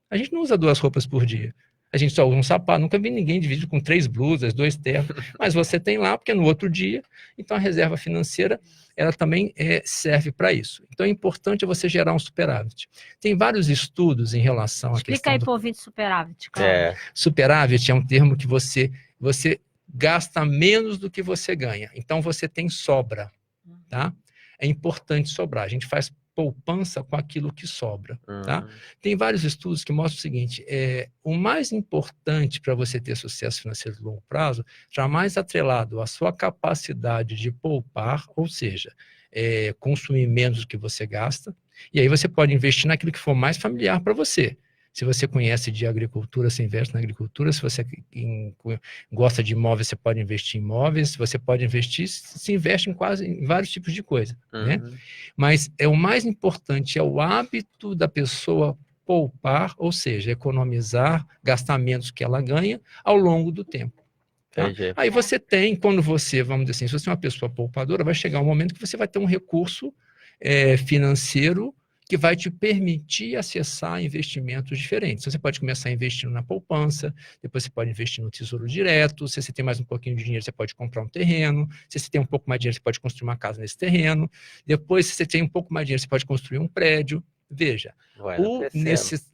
A gente não usa 2 roupas por dia. A gente só usa um sapato. Nunca vi ninguém dividir com 3 blusas, 2 ternos. Mas você tem lá, porque é no outro dia. Então, a reserva financeira, ela também serve para isso. Então, é importante você gerar um superávit. Tem vários estudos em relação à questão... Explica aí, por ouvinte, superávit. Claro. Superávit é um termo que você gasta menos do que você ganha. Então, você tem sobra, tá? É importante sobrar. A gente faz poupança com aquilo que sobra, tá? Tem vários estudos que mostram o seguinte, o mais importante para você ter sucesso financeiro de longo prazo, jamais atrelado à sua capacidade de poupar, ou seja, consumir menos do que você gasta, e aí você pode investir naquilo que for mais familiar para você. Se você conhece de agricultura, você investe na agricultura. Se você gosta de imóveis, você pode investir em imóveis. Você pode investir, se investe em vários tipos de coisa, né? Mas o mais importante é o hábito da pessoa poupar, ou seja, economizar, gastar menos que ela ganha ao longo do tempo. Tá? Aí você tem, quando você, vamos dizer assim, se você é uma pessoa poupadora, vai chegar um momento que você vai ter um recurso financeiro que vai te permitir acessar investimentos diferentes. Você pode começar investindo na poupança, depois você pode investir no tesouro direto, se você tem mais um pouquinho de dinheiro, você pode comprar um terreno, se você tem um pouco mais de dinheiro, você pode construir uma casa nesse terreno, depois, se você tem um pouco mais de dinheiro, você pode construir um prédio. Veja,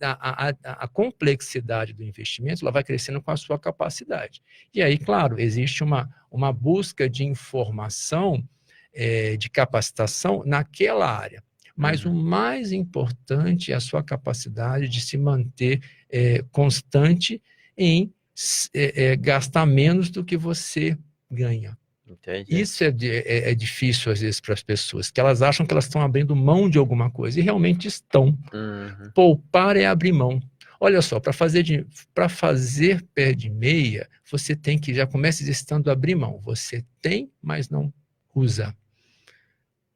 a complexidade do investimento, ela vai crescendo com a sua capacidade. E aí, claro, existe uma busca de informação, de capacitação naquela área. Mas o mais importante é a sua capacidade de se manter constante em gastar menos do que você ganha. Entendi. Isso é difícil, às vezes, para as pessoas, que elas acham que elas estão abrindo mão de alguma coisa, e realmente estão. Poupar é abrir mão. Olha só, para fazer pé de meia, você tem que, já começa exercitando abrir mão. Você tem, mas não usa.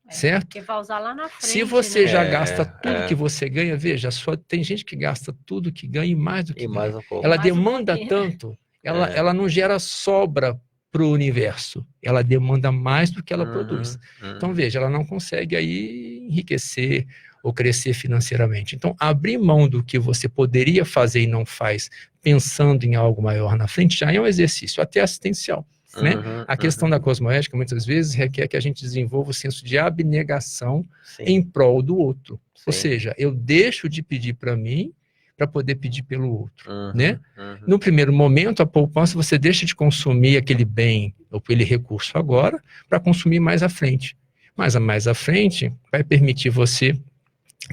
Certo? Porque vai usar lá na frente. Se você já gasta tudo que você ganha, veja, tem gente que gasta tudo que ganha e mais do que ganha. Ela demanda tanto, ela não gera sobra para o universo, ela demanda mais do que ela produz. Então, veja, ela não consegue aí enriquecer ou crescer financeiramente. Então, abrir mão do que você poderia fazer e não faz, pensando em algo maior na frente, já é um exercício, até assistencial. Né? A questão da cosmoética, muitas vezes, requer que a gente desenvolva o senso de abnegação em prol do outro. Ou seja, eu deixo de pedir para mim para poder pedir pelo outro. Né? No primeiro momento, a poupança, você deixa de consumir aquele bem ou aquele recurso agora para consumir mais à frente. Mas a mais à frente vai permitir você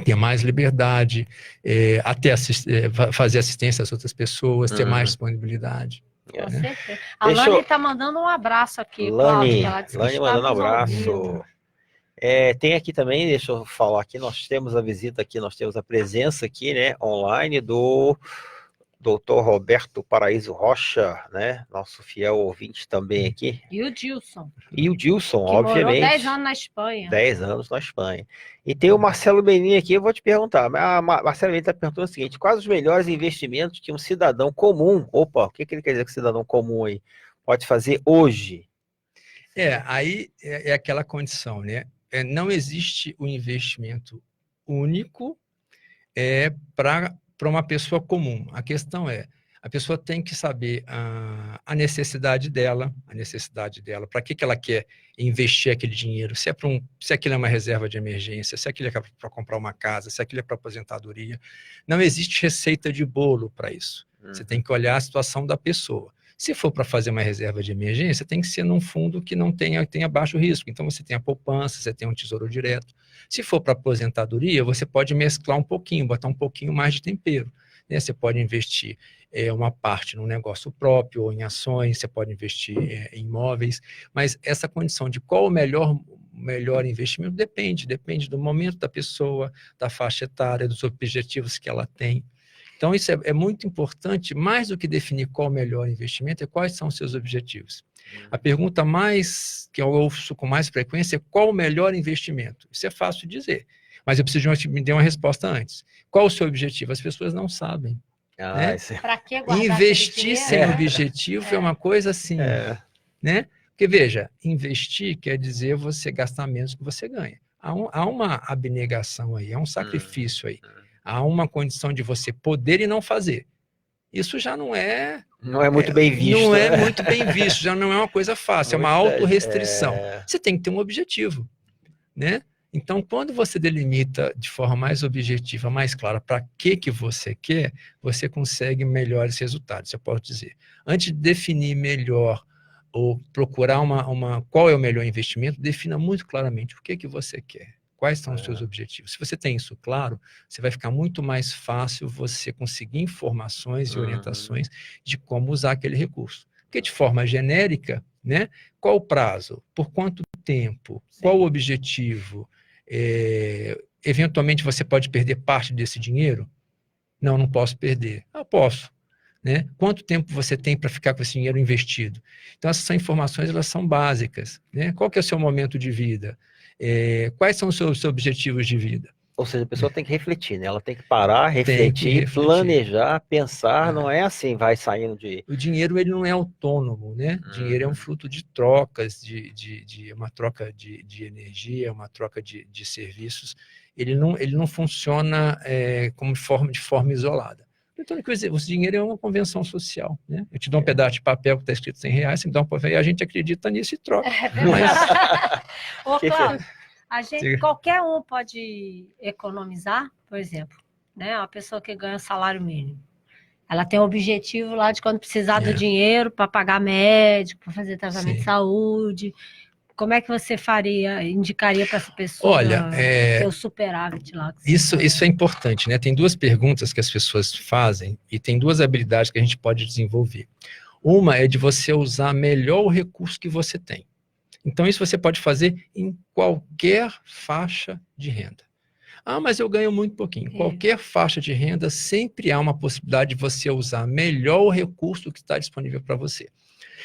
ter mais liberdade, até fazer assistência às outras pessoas, ter mais disponibilidade. Com certeza. A Lani está mandando um abraço aqui. Lani mandando um abraço. Tem aqui também, deixa eu falar aqui, nós temos a visita aqui, nós temos a presença aqui, né, online do Dr. Roberto Paraíso Rocha, né, nosso fiel ouvinte também aqui. E o Dilson. E o Dilson, que obviamente. Morou 10 anos na Espanha. 10 anos na Espanha. E tem o Marcelo Benin aqui, eu vou te perguntar. Marcelo Benin está perguntando o seguinte: quais os melhores investimentos que um cidadão comum, o que ele quer dizer com cidadão comum aí, pode fazer hoje? Aí é aquela condição, né? Não existe um investimento único para uma pessoa comum. A questão a pessoa tem que saber a necessidade dela, para que ela quer investir aquele dinheiro, se aquilo é uma reserva de emergência, se aquilo é para comprar uma casa, se aquilo é para aposentadoria. Não existe receita de bolo para isso. Você tem que olhar a situação da pessoa. Se for para fazer uma reserva de emergência, tem que ser num fundo que não tenha baixo risco. Então, você tem a poupança, você tem um tesouro direto. Se for para aposentadoria, você pode mesclar um pouquinho, botar um pouquinho mais de tempero. Né? Você pode investir uma parte no negócio próprio ou em ações, você pode investir em imóveis. Mas essa condição de qual o melhor investimento depende do momento da pessoa, da faixa etária, dos objetivos que ela tem. Então, isso é muito importante, mais do que definir qual o melhor investimento, quais são os seus objetivos. A pergunta que eu ouço com mais frequência é qual o melhor investimento? Isso é fácil de dizer, mas eu preciso que me dê uma resposta antes. Qual o seu objetivo? As pessoas não sabem. Né? Para que guardar investir sem objetivo é uma coisa assim, né? Porque, veja, investir quer dizer você gastar menos do que você ganha. Há uma abnegação aí, há um sacrifício aí. Há uma condição de você poder e não fazer. Isso já não é... Não é muito bem visto. Não é né? muito bem visto, já não é uma coisa fácil, é uma autorrestrição. Você tem que ter um objetivo, né? Então, quando você delimita de forma mais objetiva, mais clara, para que você quer, você consegue melhores resultados, eu posso dizer. Antes de definir melhor ou procurar qual é o melhor investimento, defina muito claramente o que você quer. Quais são os seus objetivos? Se você tem isso claro, você vai ficar muito mais fácil você conseguir informações e orientações de como usar aquele recurso. Porque de forma genérica, né, qual o prazo? Por quanto tempo? Qual o objetivo? Eventualmente você pode perder parte desse dinheiro? Não, não posso perder. Posso. Né? Quanto tempo você tem para ficar com esse dinheiro investido? Então, essas informações elas são básicas. Né? Qual que é o seu momento de vida? Quais são os seus objetivos de vida? Ou seja, a pessoa tem que refletir, né? Ela tem que parar, refletir, planejar, pensar, não é assim, vai saindo de... O dinheiro, ele não é autônomo, né? O dinheiro é um fruto de trocas, uma troca de energia, uma troca de serviços. Ele não funciona de forma isolada. Então, o dinheiro é uma convenção social, né? Eu te dou um pedaço de papel que está escrito R$100, você me dá um papel e a gente acredita nisso e troca. Ô, Cláudio, qualquer um pode economizar, por exemplo, né? Uma pessoa que ganha salário mínimo. Ela tem o objetivo lá de quando precisar do dinheiro para pagar médico, para fazer tratamento de saúde. Como é que você indicaria para essa pessoa ter o superávit lá? Isso é importante, né? Tem duas perguntas que as pessoas fazem e tem duas habilidades que a gente pode desenvolver. Uma é de você usar melhor o recurso que você tem. Então, isso você pode fazer em qualquer faixa de renda. Mas eu ganho muito pouquinho. Qualquer faixa de renda, sempre há uma possibilidade de você usar melhor o recurso que está disponível para você.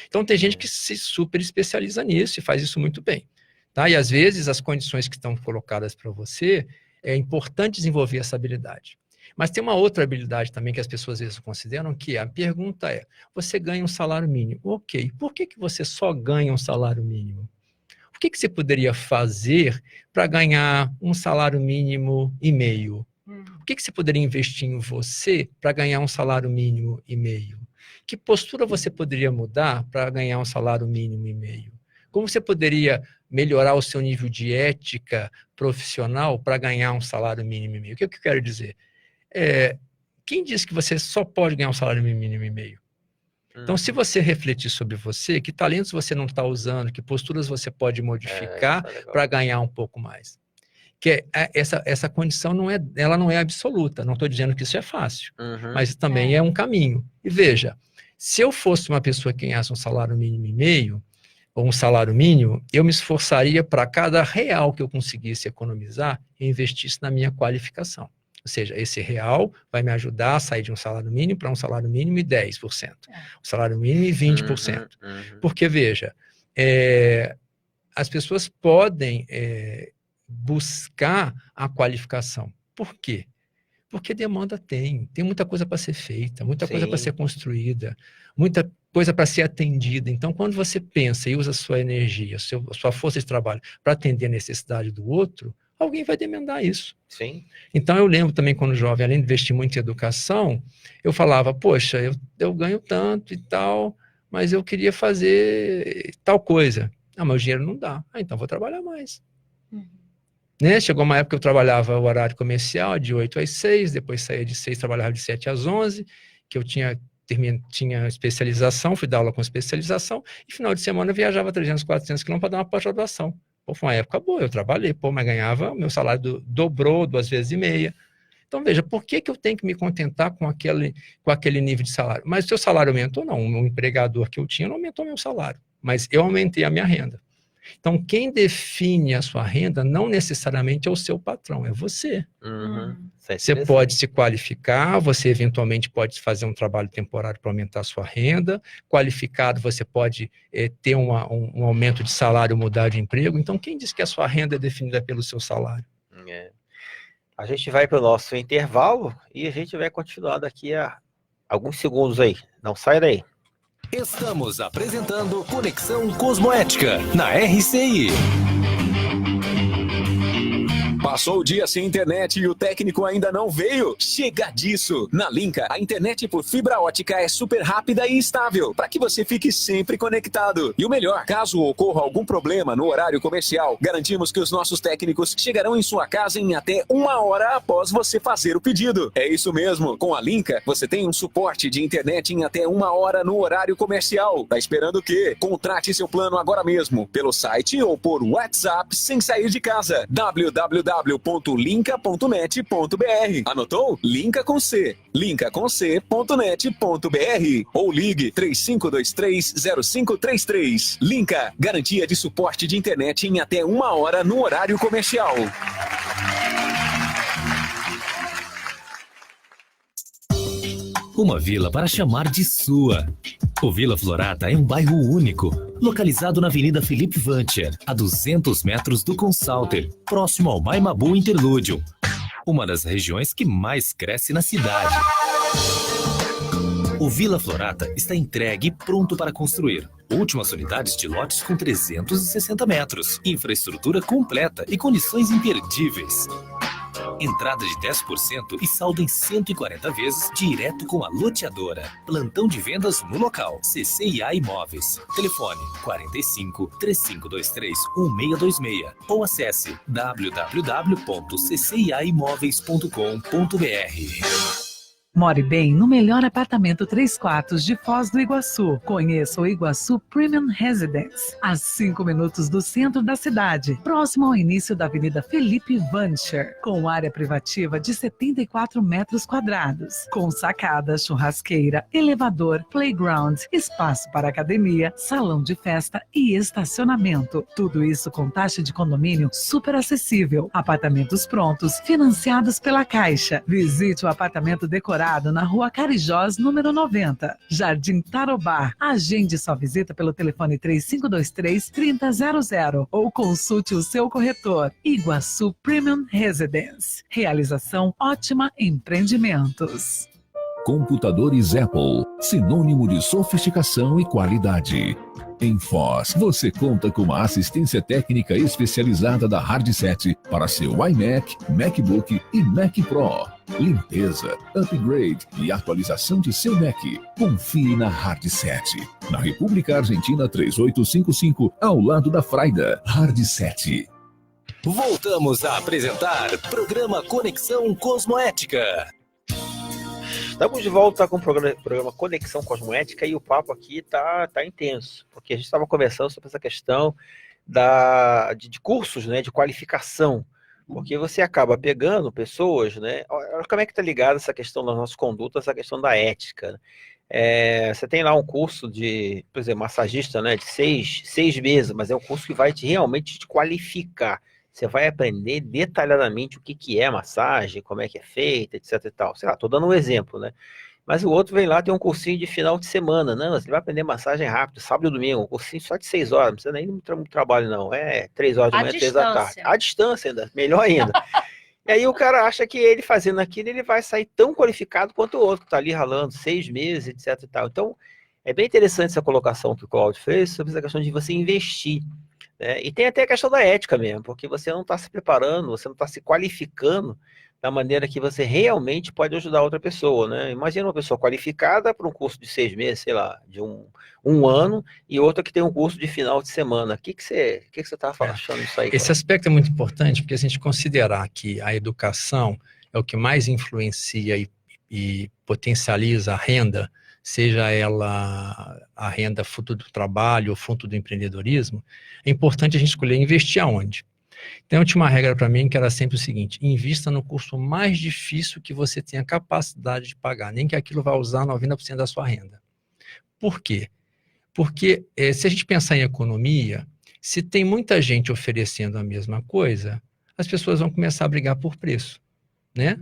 Então, tem gente que se super especializa nisso e faz isso muito bem. Tá? E, às vezes, as condições que estão colocadas para você, é importante desenvolver essa habilidade. Mas tem uma outra habilidade também que as pessoas, às vezes, consideram, que a pergunta é, você ganha um salário mínimo. Ok, por que você só ganha um salário mínimo? O que você poderia fazer para ganhar um salário mínimo e meio? O que você poderia investir em você para ganhar um salário mínimo e meio? Que postura você poderia mudar para ganhar um salário mínimo e meio? Como você poderia melhorar o seu nível de ética profissional para ganhar um salário mínimo e meio? O que eu quero dizer? Quem disse que você só pode ganhar um salário mínimo e meio? Então, se você refletir sobre você, que talentos você não está usando, que posturas você pode modificar para ganhar um pouco mais? Que essa condição ela não é absoluta, não estou dizendo que isso é fácil, mas também é um caminho. E veja, se eu fosse uma pessoa que ganhasse um salário mínimo e meio, ou um salário mínimo, eu me esforçaria para cada real que eu conseguisse economizar, eu investisse na minha qualificação. Ou seja, esse real vai me ajudar a sair de um salário mínimo para um salário mínimo e 10%. Um salário mínimo e 20%. Porque, veja, as pessoas podem buscar a qualificação. Por quê? Porque demanda tem muita coisa para ser feita, muita coisa para ser construída, muita coisa para ser atendida. Então, quando você pensa e usa a sua energia, a sua força de trabalho para atender a necessidade do outro, alguém vai demandar isso. Sim. Então, eu lembro também, quando jovem, além de investir muito em educação, eu falava, poxa, eu ganho tanto e tal, mas eu queria fazer tal coisa. Mas o dinheiro não dá. Então, vou trabalhar mais. Né? Chegou uma época que eu trabalhava o horário comercial, de 8 às 6, depois saía de 6, trabalhava de 7 às 11, que eu tinha especialização, fui dar aula com especialização, e final de semana eu viajava 300, 400 quilômetros para dar uma pós-graduação. Foi uma época boa, eu trabalhei, mas ganhava, meu salário dobrou 2,5 vezes. Então, veja, por que eu tenho que me contentar com aquele nível de salário? Mas o seu salário aumentou? Não, o empregador que eu tinha não aumentou meu salário, mas eu aumentei a minha renda. Então, quem define a sua renda não necessariamente é o seu patrão, é você. Você pode se qualificar, você eventualmente pode fazer um trabalho temporário para aumentar a sua renda. Qualificado, você pode ter um aumento de salário, mudar de emprego. Então, quem diz que a sua renda é definida pelo seu salário? A gente vai para o nosso intervalo e a gente vai continuar daqui a alguns segundos aí. Não sai daí. Estamos apresentando Conexão Cosmoética na RCI. Passou o dia sem internet e o técnico ainda não veio? Chega disso! Na Linka, a internet por fibra ótica é super rápida e estável, para que você fique sempre conectado. E o melhor, caso ocorra algum problema no horário comercial, garantimos que os nossos técnicos chegarão em sua casa em até 1 hora após você fazer o pedido. É isso mesmo, com a Linka, você tem um suporte de internet em até 1 hora no horário comercial. Tá esperando o quê? Contrate seu plano agora mesmo, pelo site ou por WhatsApp sem sair de casa. www.linka.net.br. Anotou? Linka com C. linkaconc.net.br ou ligue 35230533. Linka, garantia de suporte de internet em até 1 hora no horário comercial. Uma vila para chamar de sua. O Vila Florata é um bairro único, localizado na Avenida Felipe Vancher, a 200 metros do Consalter, próximo ao Maimabu Interlúdio, uma das regiões que mais cresce na cidade. O Vila Florata está entregue e pronto para construir. Últimas unidades de lotes com 360 metros, infraestrutura completa e condições imperdíveis. Entrada de 10% e saldo em 140 vezes direto com a loteadora. Plantão de vendas no local. CCIA Imóveis. Telefone 45 3523 1626 ou acesse www.cciaimoveis.com.br. More bem no melhor apartamento 3 quartos de Foz do Iguaçu. Conheça o Iguaçu Premium Residence, a 5 minutos do centro da cidade, próximo ao início da Avenida Felipe Vancher, com área privativa de 74 metros quadrados, com sacada, churrasqueira, elevador, playground, espaço para academia, salão de festa e estacionamento. Tudo isso com taxa de condomínio super acessível. Apartamentos prontos, financiados pela Caixa. Visite o apartamento decorado na Rua Carijós, número 90, Jardim Tarobá. Agende sua visita pelo telefone 3523-3000 ou consulte o seu corretor. Iguaçu Premium Residence. Realização Ótima Empreendimentos. Computadores Apple, sinônimo de sofisticação e qualidade. Em Foz, você conta com uma assistência técnica especializada da Hardset para seu iMac, MacBook e Mac Pro. Limpeza, upgrade e atualização de seu Mac. Confie na Hardset. Na República Argentina 3855, ao lado da Fraida. Hardset. Voltamos a apresentar programa Conexão Cosmoética. Estamos de volta com o programa Conexão Cosmoética e o papo aqui tá intenso, porque a gente estava conversando sobre essa questão de cursos, né, de qualificação, porque você acaba pegando pessoas, né, olha como é que está ligada essa questão das nossas condutas, essa questão da ética, né? Você tem lá um curso de, por exemplo, massagista, né, de seis meses, mas é um curso que vai realmente te qualificar. Você vai aprender detalhadamente o que é massagem, como é que é feita, etc e tal. Sei lá, tô dando um exemplo, né? Mas o outro vem lá, tem um cursinho de final de semana. Não, você vai aprender massagem rápido, sábado e domingo, um cursinho só de 6 horas, não precisa nem muito trabalho não, 3 horas de manhã, 3 da tarde. À distância ainda, melhor ainda. E aí o cara acha que ele fazendo aquilo, ele vai sair tão qualificado quanto o outro, que tá ali ralando 6 meses, etc e tal. Então, é bem interessante essa colocação que o Cláudio fez sobre essa questão de você investir. E tem até a questão da ética mesmo, porque você não está se preparando, você não está se qualificando da maneira que você realmente pode ajudar outra pessoa, né? Imagina uma pessoa qualificada para um curso de 6 meses, sei lá, de um ano, e outra que tem um curso de final de semana. O que você está achando disso aí? Esse aspecto é muito importante, porque se a gente considerar que a educação é o que mais influencia e potencializa a renda, seja ela a renda fruto do trabalho ou fruto do empreendedorismo, é importante a gente escolher investir aonde. Então, eu tinha uma regra para mim que era sempre o seguinte: invista no curso mais difícil que você tenha capacidade de pagar, nem que aquilo vá usar 90% da sua renda. Por quê? Porque se a gente pensar em economia, se tem muita gente oferecendo a mesma coisa, as pessoas vão começar a brigar por preço, né?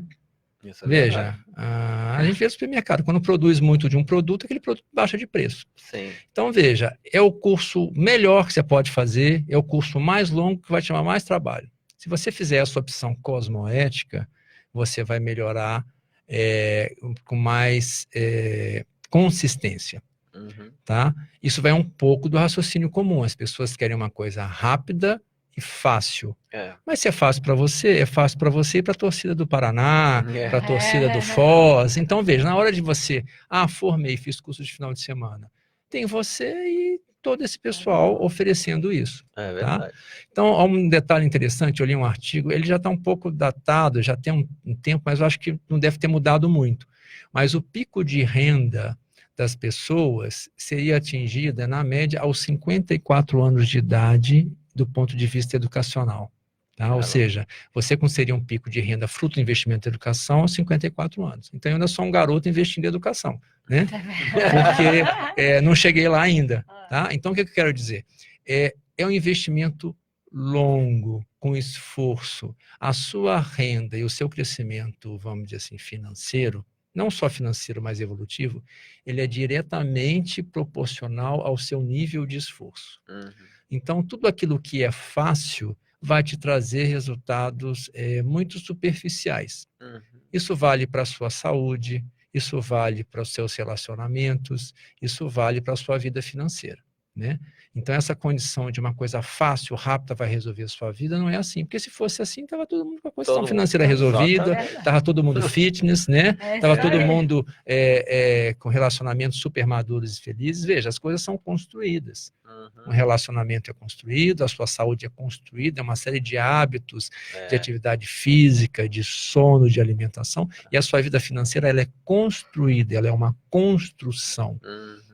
Veja, a gente vê no supermercado, quando produz muito de um produto, aquele produto baixa de preço. Sim. Então, veja, é o curso melhor que você pode fazer, é o curso mais longo que vai te chamar mais trabalho. Se você fizer essa opção cosmoética, você vai melhorar com mais consistência. Tá? Isso vai um pouco do raciocínio comum. As pessoas querem uma coisa rápida, e fácil. É. Mas se é fácil para você, é fácil para você e para a torcida do Paraná, É. para a torcida do Foz. Então, veja, na hora de você, formei, fiz curso de final de semana, tem você e todo esse pessoal oferecendo isso. É tá? verdade. Então, há um detalhe interessante, eu li um artigo, ele já está um pouco datado, já tem um tempo, mas eu acho que não deve ter mudado muito. Mas o pico de renda das pessoas seria atingida, na média, aos 54 anos de idade, do ponto de vista educacional. Tá? Ou seja, você conseguiria um pico de renda fruto do investimento em educação aos 54 anos. Então, eu ainda sou um garoto investindo em educação, né? Porque não cheguei lá ainda. Tá? Então, o que eu quero dizer? É um investimento longo, com esforço. A sua renda e o seu crescimento, vamos dizer assim, financeiro, não só financeiro, mas evolutivo, ele é diretamente proporcional ao seu nível de esforço. Então, tudo aquilo que é fácil vai te trazer resultados muito superficiais. Isso vale para a sua saúde, isso vale para os seus relacionamentos, isso vale para a sua vida financeira, né? Então, essa condição de uma coisa fácil, rápida, vai resolver a sua vida, não é assim. Porque se fosse assim, estava todo mundo com a questão financeira resolvida, estava todo mundo fitness, né? Estava todo mundo com relacionamentos super maduros e felizes. Veja, as coisas são construídas. Um relacionamento é construído, a sua saúde é construída, é uma série de hábitos de atividade física, de sono, de alimentação, e a sua vida financeira ela é construída, ela é uma construção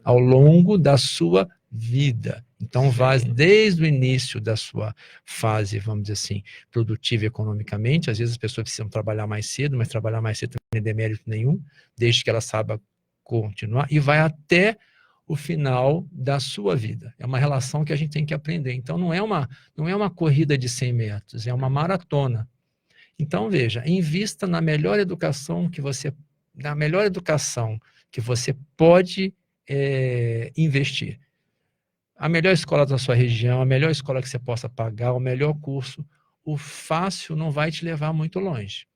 ao longo da sua vida. Então, vai desde o início da sua fase, vamos dizer assim, produtiva economicamente. Às vezes as pessoas precisam trabalhar mais cedo, mas trabalhar mais cedo não tem demérito nenhum, desde que ela saiba continuar, e vai até o final da sua vida. É uma relação que a gente tem que aprender. Então, não é uma corrida de 100 metros, é uma maratona. Então, veja, invista na melhor educação que você pode investir. A melhor escola da sua região, a melhor escola que você possa pagar, o melhor curso. O fácil não vai te levar muito longe.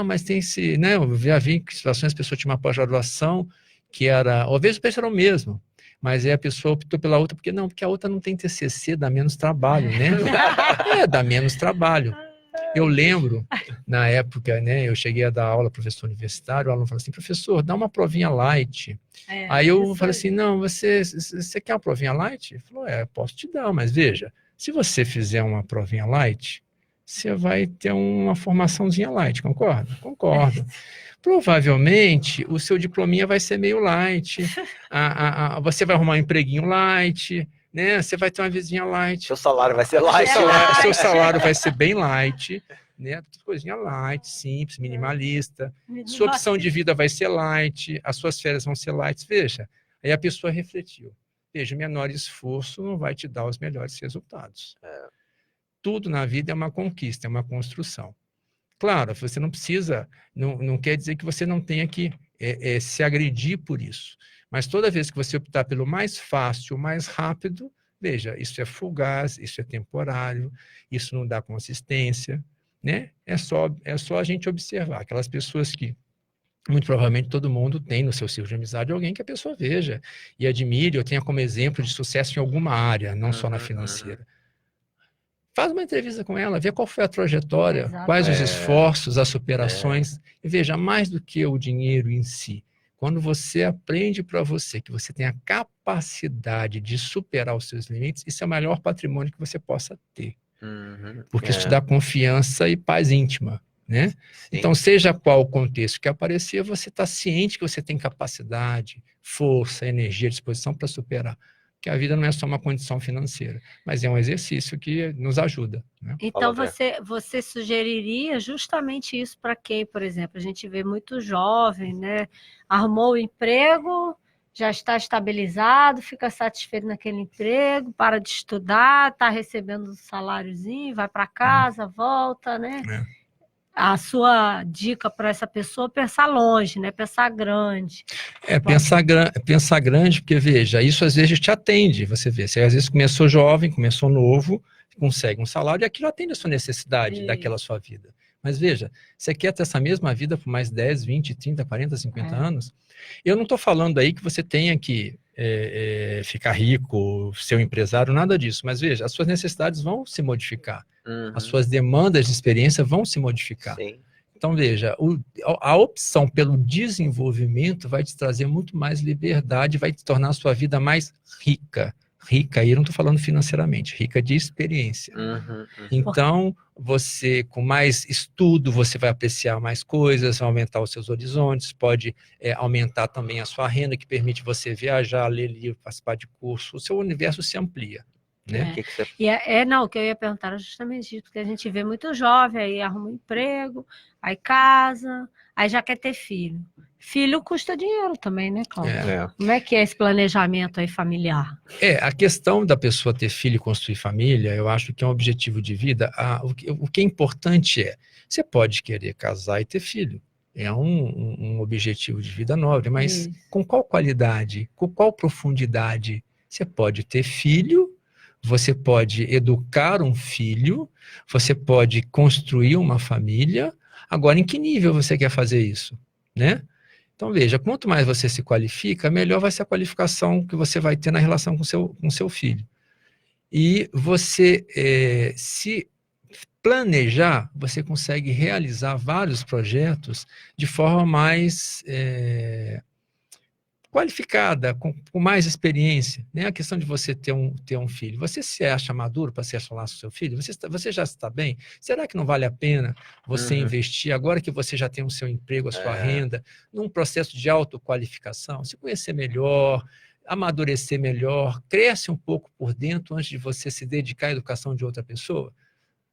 Mas tem né? Eu já vi que situações, a pessoa tinha uma pós-graduação que era, às vezes o preço era o mesmo, mas a pessoa optou pela outra, porque a outra não tem TCC, dá menos trabalho, né? Dá menos trabalho. Eu lembro, na época, né, eu cheguei a dar aula, professor universitário, o aluno falou assim, professor, dá uma provinha light. Aí eu falei assim, não, você quer uma provinha light? Ele falou, posso te dar, mas veja, se você fizer uma provinha light, você vai ter uma formaçãozinha light, concorda? Concordo. Provavelmente, o seu diplominha vai ser meio light, você vai arrumar um empreguinho light, né? Você vai ter uma vizinha light. Seu salário vai ser light. Seu salário vai ser bem light, né? Coisinha light, simples, minimalista. Sua opção de vida vai ser light, as suas férias vão ser light. Veja, aí a pessoa refletiu. Veja, o menor esforço não vai te dar os melhores resultados. Tudo na vida é uma conquista, é uma construção. Claro, você não precisa, não quer dizer que você não tenha que se agredir por isso. Mas toda vez que você optar pelo mais fácil, mais rápido, veja, isso é fugaz, isso é temporário, isso não dá consistência, né? É só a gente observar. Aquelas pessoas que, muito provavelmente, todo mundo tem no seu círculo de amizade alguém que a pessoa veja e admire, ou tenha como exemplo de sucesso em alguma área, não só na financeira. Faz uma entrevista com ela, vê qual foi a trajetória, quais os esforços, as superações, e veja, mais do que o dinheiro em si, quando você aprende para você que você tem a capacidade de superar os seus limites, isso é o maior patrimônio que você possa ter. Porque isso te dá confiança e paz íntima, né? Então, seja qual o contexto que aparecer, você está ciente que você tem capacidade, força, energia, disposição para superar. Que a vida não é só uma condição financeira, mas é um exercício que nos ajuda, né? Então, você sugeriria justamente isso para quem, por exemplo, a gente vê muito jovem, né? Arrumou o emprego, já está estabilizado, fica satisfeito naquele emprego, para de estudar, está recebendo um saláriozinho, vai para casa, volta, né? A sua dica para essa pessoa é pensar longe, né? Pensar grande. Pensar grande, porque, veja, isso às vezes te atende, você vê. Você às vezes começou jovem, começou novo, consegue um salário e aquilo atende a sua necessidade daquela sua vida. Mas veja, você quer ter essa mesma vida por mais 10, 20, 30, 40, 50 anos? Eu não estou falando aí que você tenha que ficar rico, ser um empresário, nada disso. Mas veja, as suas necessidades vão se modificar. As suas demandas de experiência vão se modificar. Sim. Então, veja, a opção pelo desenvolvimento vai te trazer muito mais liberdade, vai te tornar a sua vida mais rica. Rica, aí eu não estou falando financeiramente, rica de experiência. Então, você, com mais estudo, você vai apreciar mais coisas, vai aumentar os seus horizontes, pode aumentar também a sua renda, que permite você viajar, ler livro, participar de curso, o seu universo se amplia. Né? Não, o que eu ia perguntar era justamente isso, porque a gente vê muito jovem, aí arruma um emprego, aí casa, aí já quer ter filho. Filho custa dinheiro também, né, Cláudio? Como é que é esse planejamento aí familiar? A questão da pessoa ter filho e construir família, eu acho que é um objetivo de vida. O que é importante você pode querer casar e ter filho. É um objetivo de vida nobre, mas com qual qualidade, com qual profundidade? Você pode ter filho, você pode educar um filho, você pode construir uma família. Agora, em que nível você quer fazer isso, né? Então, veja, quanto mais você se qualifica, melhor vai ser a qualificação que você vai ter na relação com seu filho. E você, se planejar, você consegue realizar vários projetos de forma mais qualificada, com mais experiência, né? A questão de você ter um filho. Você se acha maduro para se relacionar com seu filho? Você já está bem? Será que não vale a pena você investir, agora que você já tem o seu emprego, a sua renda, num processo de autoqualificação, se conhecer melhor, amadurecer melhor, cresce um pouco por dentro antes de você se dedicar à educação de outra pessoa,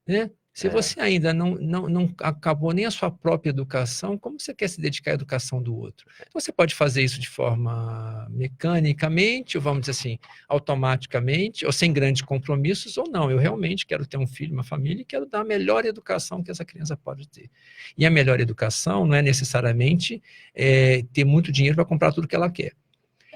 né? Se você ainda não acabou nem a sua própria educação, como você quer se dedicar à educação do outro? Você pode fazer isso de forma mecanicamente, ou vamos dizer assim, automaticamente, ou sem grandes compromissos, ou não. Eu realmente quero ter um filho, uma família, e quero dar a melhor educação que essa criança pode ter. E a melhor educação não é necessariamente ter muito dinheiro para comprar tudo que ela quer.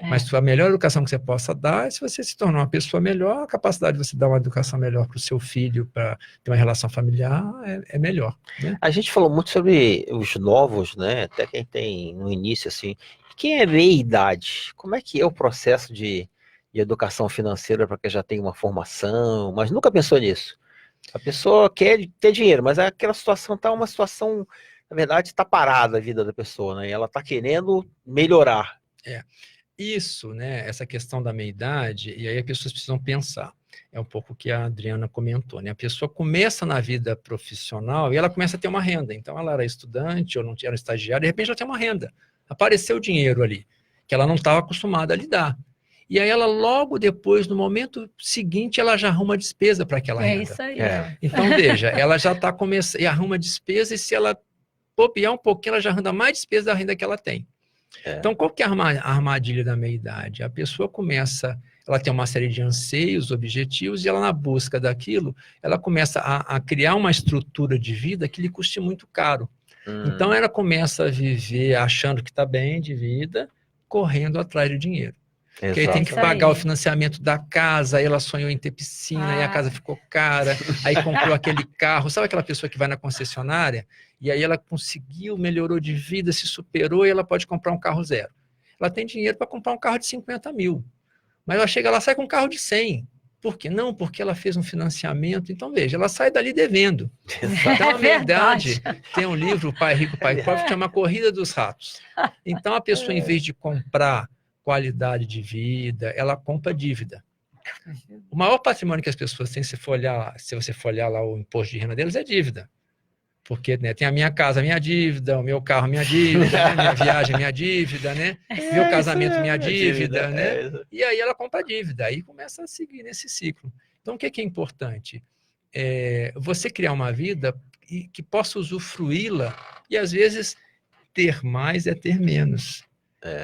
Mas a melhor educação que você possa dar é se você se tornar uma pessoa melhor, a capacidade de você dar uma educação melhor para o seu filho, para ter uma relação familiar, é melhor. Né? A gente falou muito sobre os novos, né? Até quem tem no início, assim. Quem é meia-idade? Como é que é o processo de educação financeira para quem já tem uma formação, mas nunca pensou nisso? A pessoa quer ter dinheiro, mas aquela situação está uma situação, na verdade, está parada a vida da pessoa, né? E ela está querendo melhorar. Isso, né, essa questão da meia-idade, e aí as pessoas precisam pensar, é um pouco o que a Adriana comentou, né, a pessoa começa na vida profissional e ela começa a ter uma renda, então ela era estudante ou não era estagiária, de repente ela tem uma renda, apareceu o dinheiro ali, que ela não estava acostumada a lidar, e aí ela logo depois, no momento seguinte, ela já arruma despesa para aquela renda. Isso aí. Então, veja, ela já está começando, e arruma despesa, e se ela bobear um pouquinho, ela já arruma mais despesa da renda que ela tem. Então, qual que é a armadilha da meia-idade? A pessoa começa, ela tem uma série de anseios, objetivos, e ela, na busca daquilo, ela começa a criar uma estrutura de vida que lhe custe muito caro. Então, ela começa a viver achando que está bem de vida, correndo atrás do dinheiro. Porque aí tem que pagar o financiamento da casa, aí ela sonhou em ter piscina, aí a casa ficou cara, aí comprou aquele carro. Sabe aquela pessoa que vai na concessionária? E aí ela conseguiu, melhorou de vida, se superou e ela pode comprar um carro zero. Ela tem dinheiro para comprar um carro de 50 mil. Mas ela chega lá, sai com um carro de 100. Por quê? Não, porque ela fez um financiamento. Então, veja, ela sai dali devendo. Então, na verdade, tem um livro, Pai Rico, Pai Pobre, que chama Corrida dos Ratos. Então, a pessoa, em vez de comprar qualidade de vida, ela compra dívida. O maior patrimônio que as pessoas têm, se você for olhar lá o imposto de renda deles, é dívida. Porque, né, tem a minha casa, minha dívida, o meu carro, minha dívida, minha viagem, minha dívida, né? Meu casamento, minha dívida, né? E aí ela compra dívida, aí começa a seguir nesse ciclo. Então, o que é importante? Você criar uma vida que possa usufruí-la e, às vezes, ter mais é ter menos.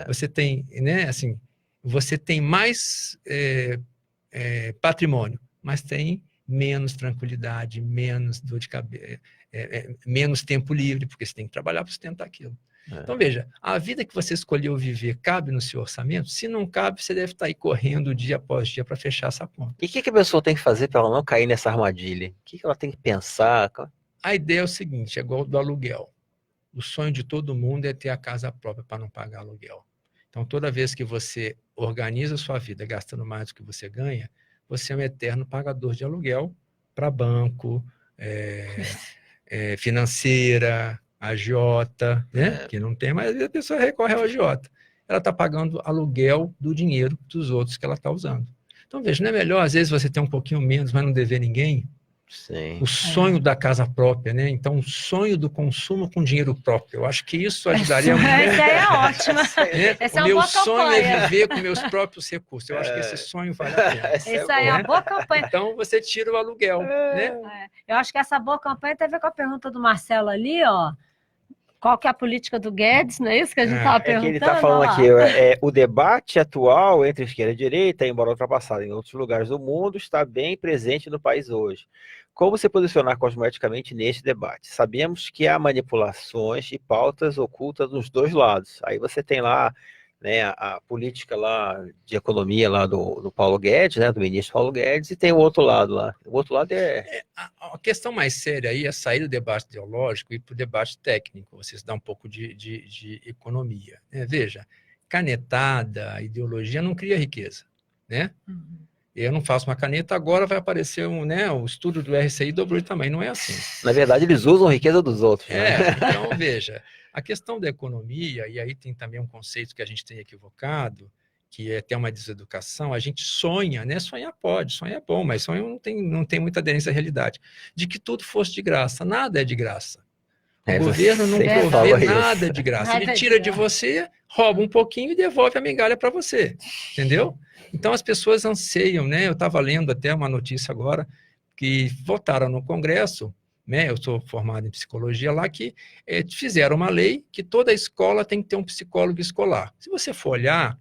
Você tem, né, assim, você tem mais patrimônio, mas tem menos tranquilidade, menos dor de cabeça, menos tempo livre, porque você tem que trabalhar para sustentar aquilo. Então, veja, a vida que você escolheu viver cabe no seu orçamento? Se não cabe, você deve estar aí correndo dia após dia para fechar essa conta. E o que a pessoa tem que fazer para ela não cair nessa armadilha? O que ela tem que pensar? A ideia é o seguinte, é igual do aluguel. O sonho de todo mundo é ter a casa própria para não pagar aluguel. Então, toda vez que você organiza a sua vida gastando mais do que você ganha, você é um eterno pagador de aluguel para banco, financeira, agiota, né? Que não tem, mas a pessoa recorre ao agiota. Ela está pagando aluguel do dinheiro dos outros que ela está usando. Então, veja, não é melhor, às vezes, você ter um pouquinho menos, mas não dever ninguém? Sim. O sonho da casa própria, né? Então, o sonho do consumo com dinheiro próprio. Eu acho que isso ajudaria muito. Essa aí é ótima. Essa é O uma meu boa sonho campanha. é viver com meus próprios recursos. Eu acho que esse sonho vale a pena. Isso aí é uma boa campanha. Então, você tira o aluguel, né? Eu acho que essa boa campanha tem a ver com a pergunta do Marcelo ali, ó. Qual que é a política do Guedes, não é isso que a gente estava É que perguntando? ele está falando aqui, o debate atual entre esquerda e direita, embora ultrapassado em outros lugares do mundo, está bem presente no país hoje. Como se posicionar cosmoeticamente neste debate? Sabemos que há manipulações e pautas ocultas dos dois lados. Aí você tem lá, né, a política lá de economia lá do Paulo Guedes, né, do ministro Paulo Guedes, e tem o outro lado lá. O outro lado A questão mais séria aí é sair do debate ideológico e para o debate técnico, você dá um pouco de economia, né? Veja, canetada, ideologia não cria riqueza, né? Eu não faço uma caneta, agora vai aparecer o estudo do RCI dobrou de tamanho, não é assim. Na verdade, eles usam a riqueza dos outros. Né? Então, veja, a questão da economia, e aí tem também um conceito que a gente tem equivocado, que é ter uma deseducação, a gente sonha, né? Sonhar pode, sonhar é bom, mas sonho não tem muita aderência à realidade, de que tudo fosse de graça. Nada é de graça. O governo não provê nada de graça. Ele tira de você, rouba um pouquinho e devolve a migalha para você. Entendeu? Então as pessoas anseiam, né? Eu estava lendo até uma notícia agora que votaram no Congresso, né? Eu sou formado em psicologia lá, que fizeram uma lei que toda escola tem que ter um psicólogo escolar. Se você for olhar,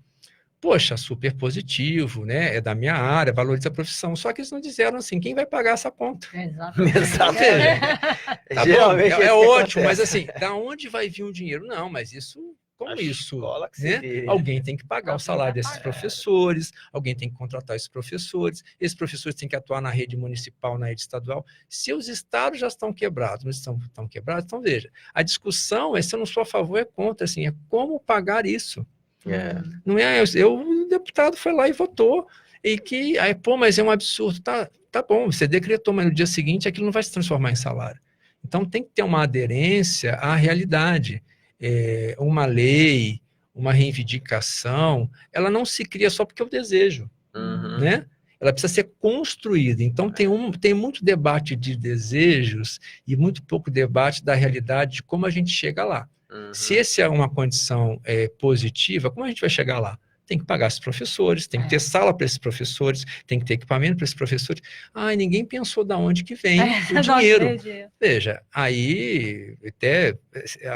poxa, super positivo, né? É da minha área, valoriza a profissão. Só que eles não disseram assim, quem vai pagar essa conta? Exatamente. Tá bom? É ótimo, mas assim, da onde vai vir o dinheiro? Não, mas isso, como isso? Né? Alguém tem que pagar o salário desses professores, alguém tem que contratar esses professores têm que atuar na rede municipal, na rede estadual. Se os estados já estão quebrados, mas estão quebrados, então veja, a discussão é se eu não sou a favor, é contra, assim, é como pagar isso. Não é, o deputado foi lá e votou, e que, aí, mas é um absurdo, tá bom, você decretou, mas no dia seguinte aquilo não vai se transformar em salário. Então tem que ter uma aderência à realidade. Uma lei, uma reivindicação, ela não se cria só porque eu desejo, né? Ela precisa ser construída. Então tem muito debate de desejos e muito pouco debate da realidade de como a gente chega lá. Se essa é uma condição positiva, como a gente vai chegar lá? Tem que pagar esses professores, tem que ter sala para esses professores, tem que ter equipamento para esses professores. Ninguém pensou de onde que vem o dinheiro. Veja, aí até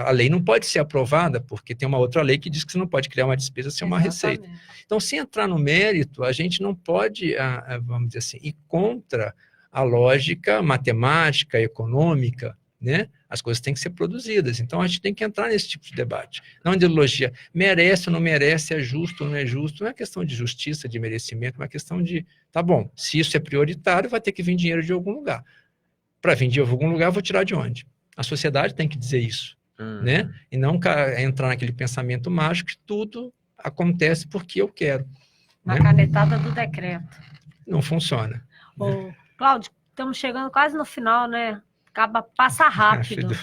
a lei não pode ser aprovada, porque tem uma outra lei que diz que você não pode criar uma despesa sem uma receita. Então, se entrar no mérito, a gente não pode, vamos dizer assim, ir contra a lógica matemática, econômica, né? As coisas têm que ser produzidas. Então, a gente tem que entrar nesse tipo de debate. Não ideologia. Merece ou não merece, é justo ou não é justo. Não é questão de justiça, de merecimento, é uma questão de, tá bom, se isso é prioritário, vai ter que vir dinheiro de algum lugar. Para vir de algum lugar, eu vou tirar de onde? A sociedade tem que dizer isso, né? E não entrar naquele pensamento mágico que tudo acontece porque eu quero. Na né? canetada do decreto. Não funciona. Ô, Cláudio, estamos chegando quase no final, né? Passa rápido.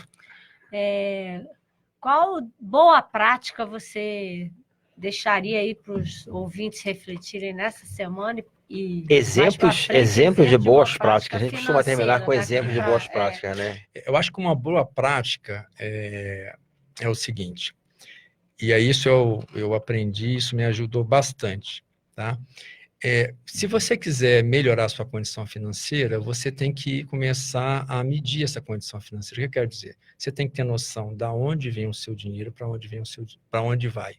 Qual boa prática você deixaria aí para os ouvintes refletirem nessa semana? E exemplos de boas práticas. A gente costuma terminar com exemplos de boas práticas, né? Eu acho que uma boa prática é o seguinte, e aí isso eu aprendi, isso me ajudou bastante, tá? Se você quiser melhorar a sua condição financeira, você tem que começar a medir essa condição financeira. O que eu quero dizer? Você tem que ter noção de onde vem o seu dinheiro, para onde vai.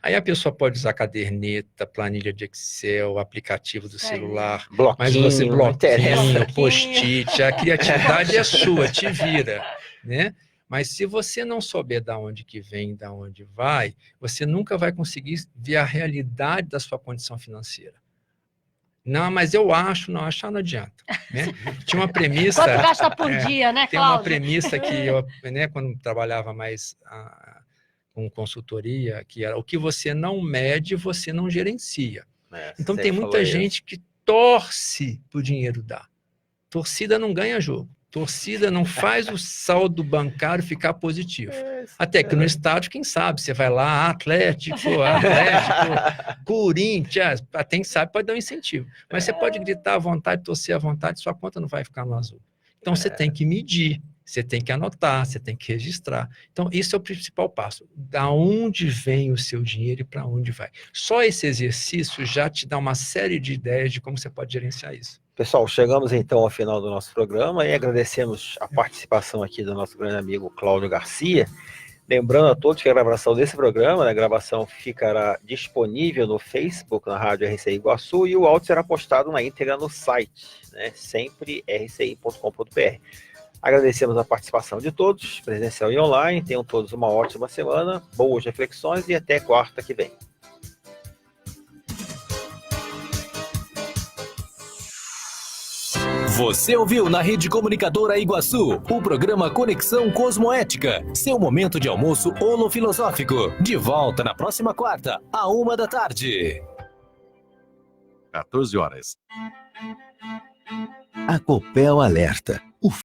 Aí a pessoa pode usar caderneta, planilha de Excel, aplicativo do celular, mas você bloquinho, post-it, a criatividade é sua, te vira, né? Mas se você não souber de onde que vem, de onde vai, você nunca vai conseguir ver a realidade da sua condição financeira. Não, mas eu acho, não adianta. Né? Tinha uma premissa... Quanto gasta por dia, né, Cláudio? Tem uma premissa que eu, né, quando trabalhava mais com consultoria, que era o que você não mede, você não gerencia. Então você tem muita falou gente que torce para o dinheiro dar. Torcida não ganha jogo. Torcida não faz o saldo bancário ficar positivo. Até que no estádio, quem sabe, você vai lá, Atlético, Corinthians, quem sabe pode dar um incentivo. Mas você pode gritar à vontade, torcer à vontade, sua conta não vai ficar no azul. Então você tem que medir, você tem que anotar, você tem que registrar. Então isso é o principal passo. Da onde vem o seu dinheiro e para onde vai? Só esse exercício já te dá uma série de ideias de como você pode gerenciar isso. Pessoal, chegamos então ao final do nosso programa e agradecemos a participação aqui do nosso grande amigo Cláudio Garcia. Lembrando a todos que a gravação desse programa, a gravação ficará disponível no Facebook, na Rádio RCI Iguaçu, e o áudio será postado na íntegra no site, né, sempre rci.com.br. Agradecemos a participação de todos, presencial e online. Tenham todos uma ótima semana, boas reflexões e até quarta que vem. Você ouviu na Rede Comunicadora Iguaçu o programa Conexão Cosmoética, seu momento de almoço holofilosófico. De volta na próxima quarta, à 13h. 14 horas. A Copel alerta.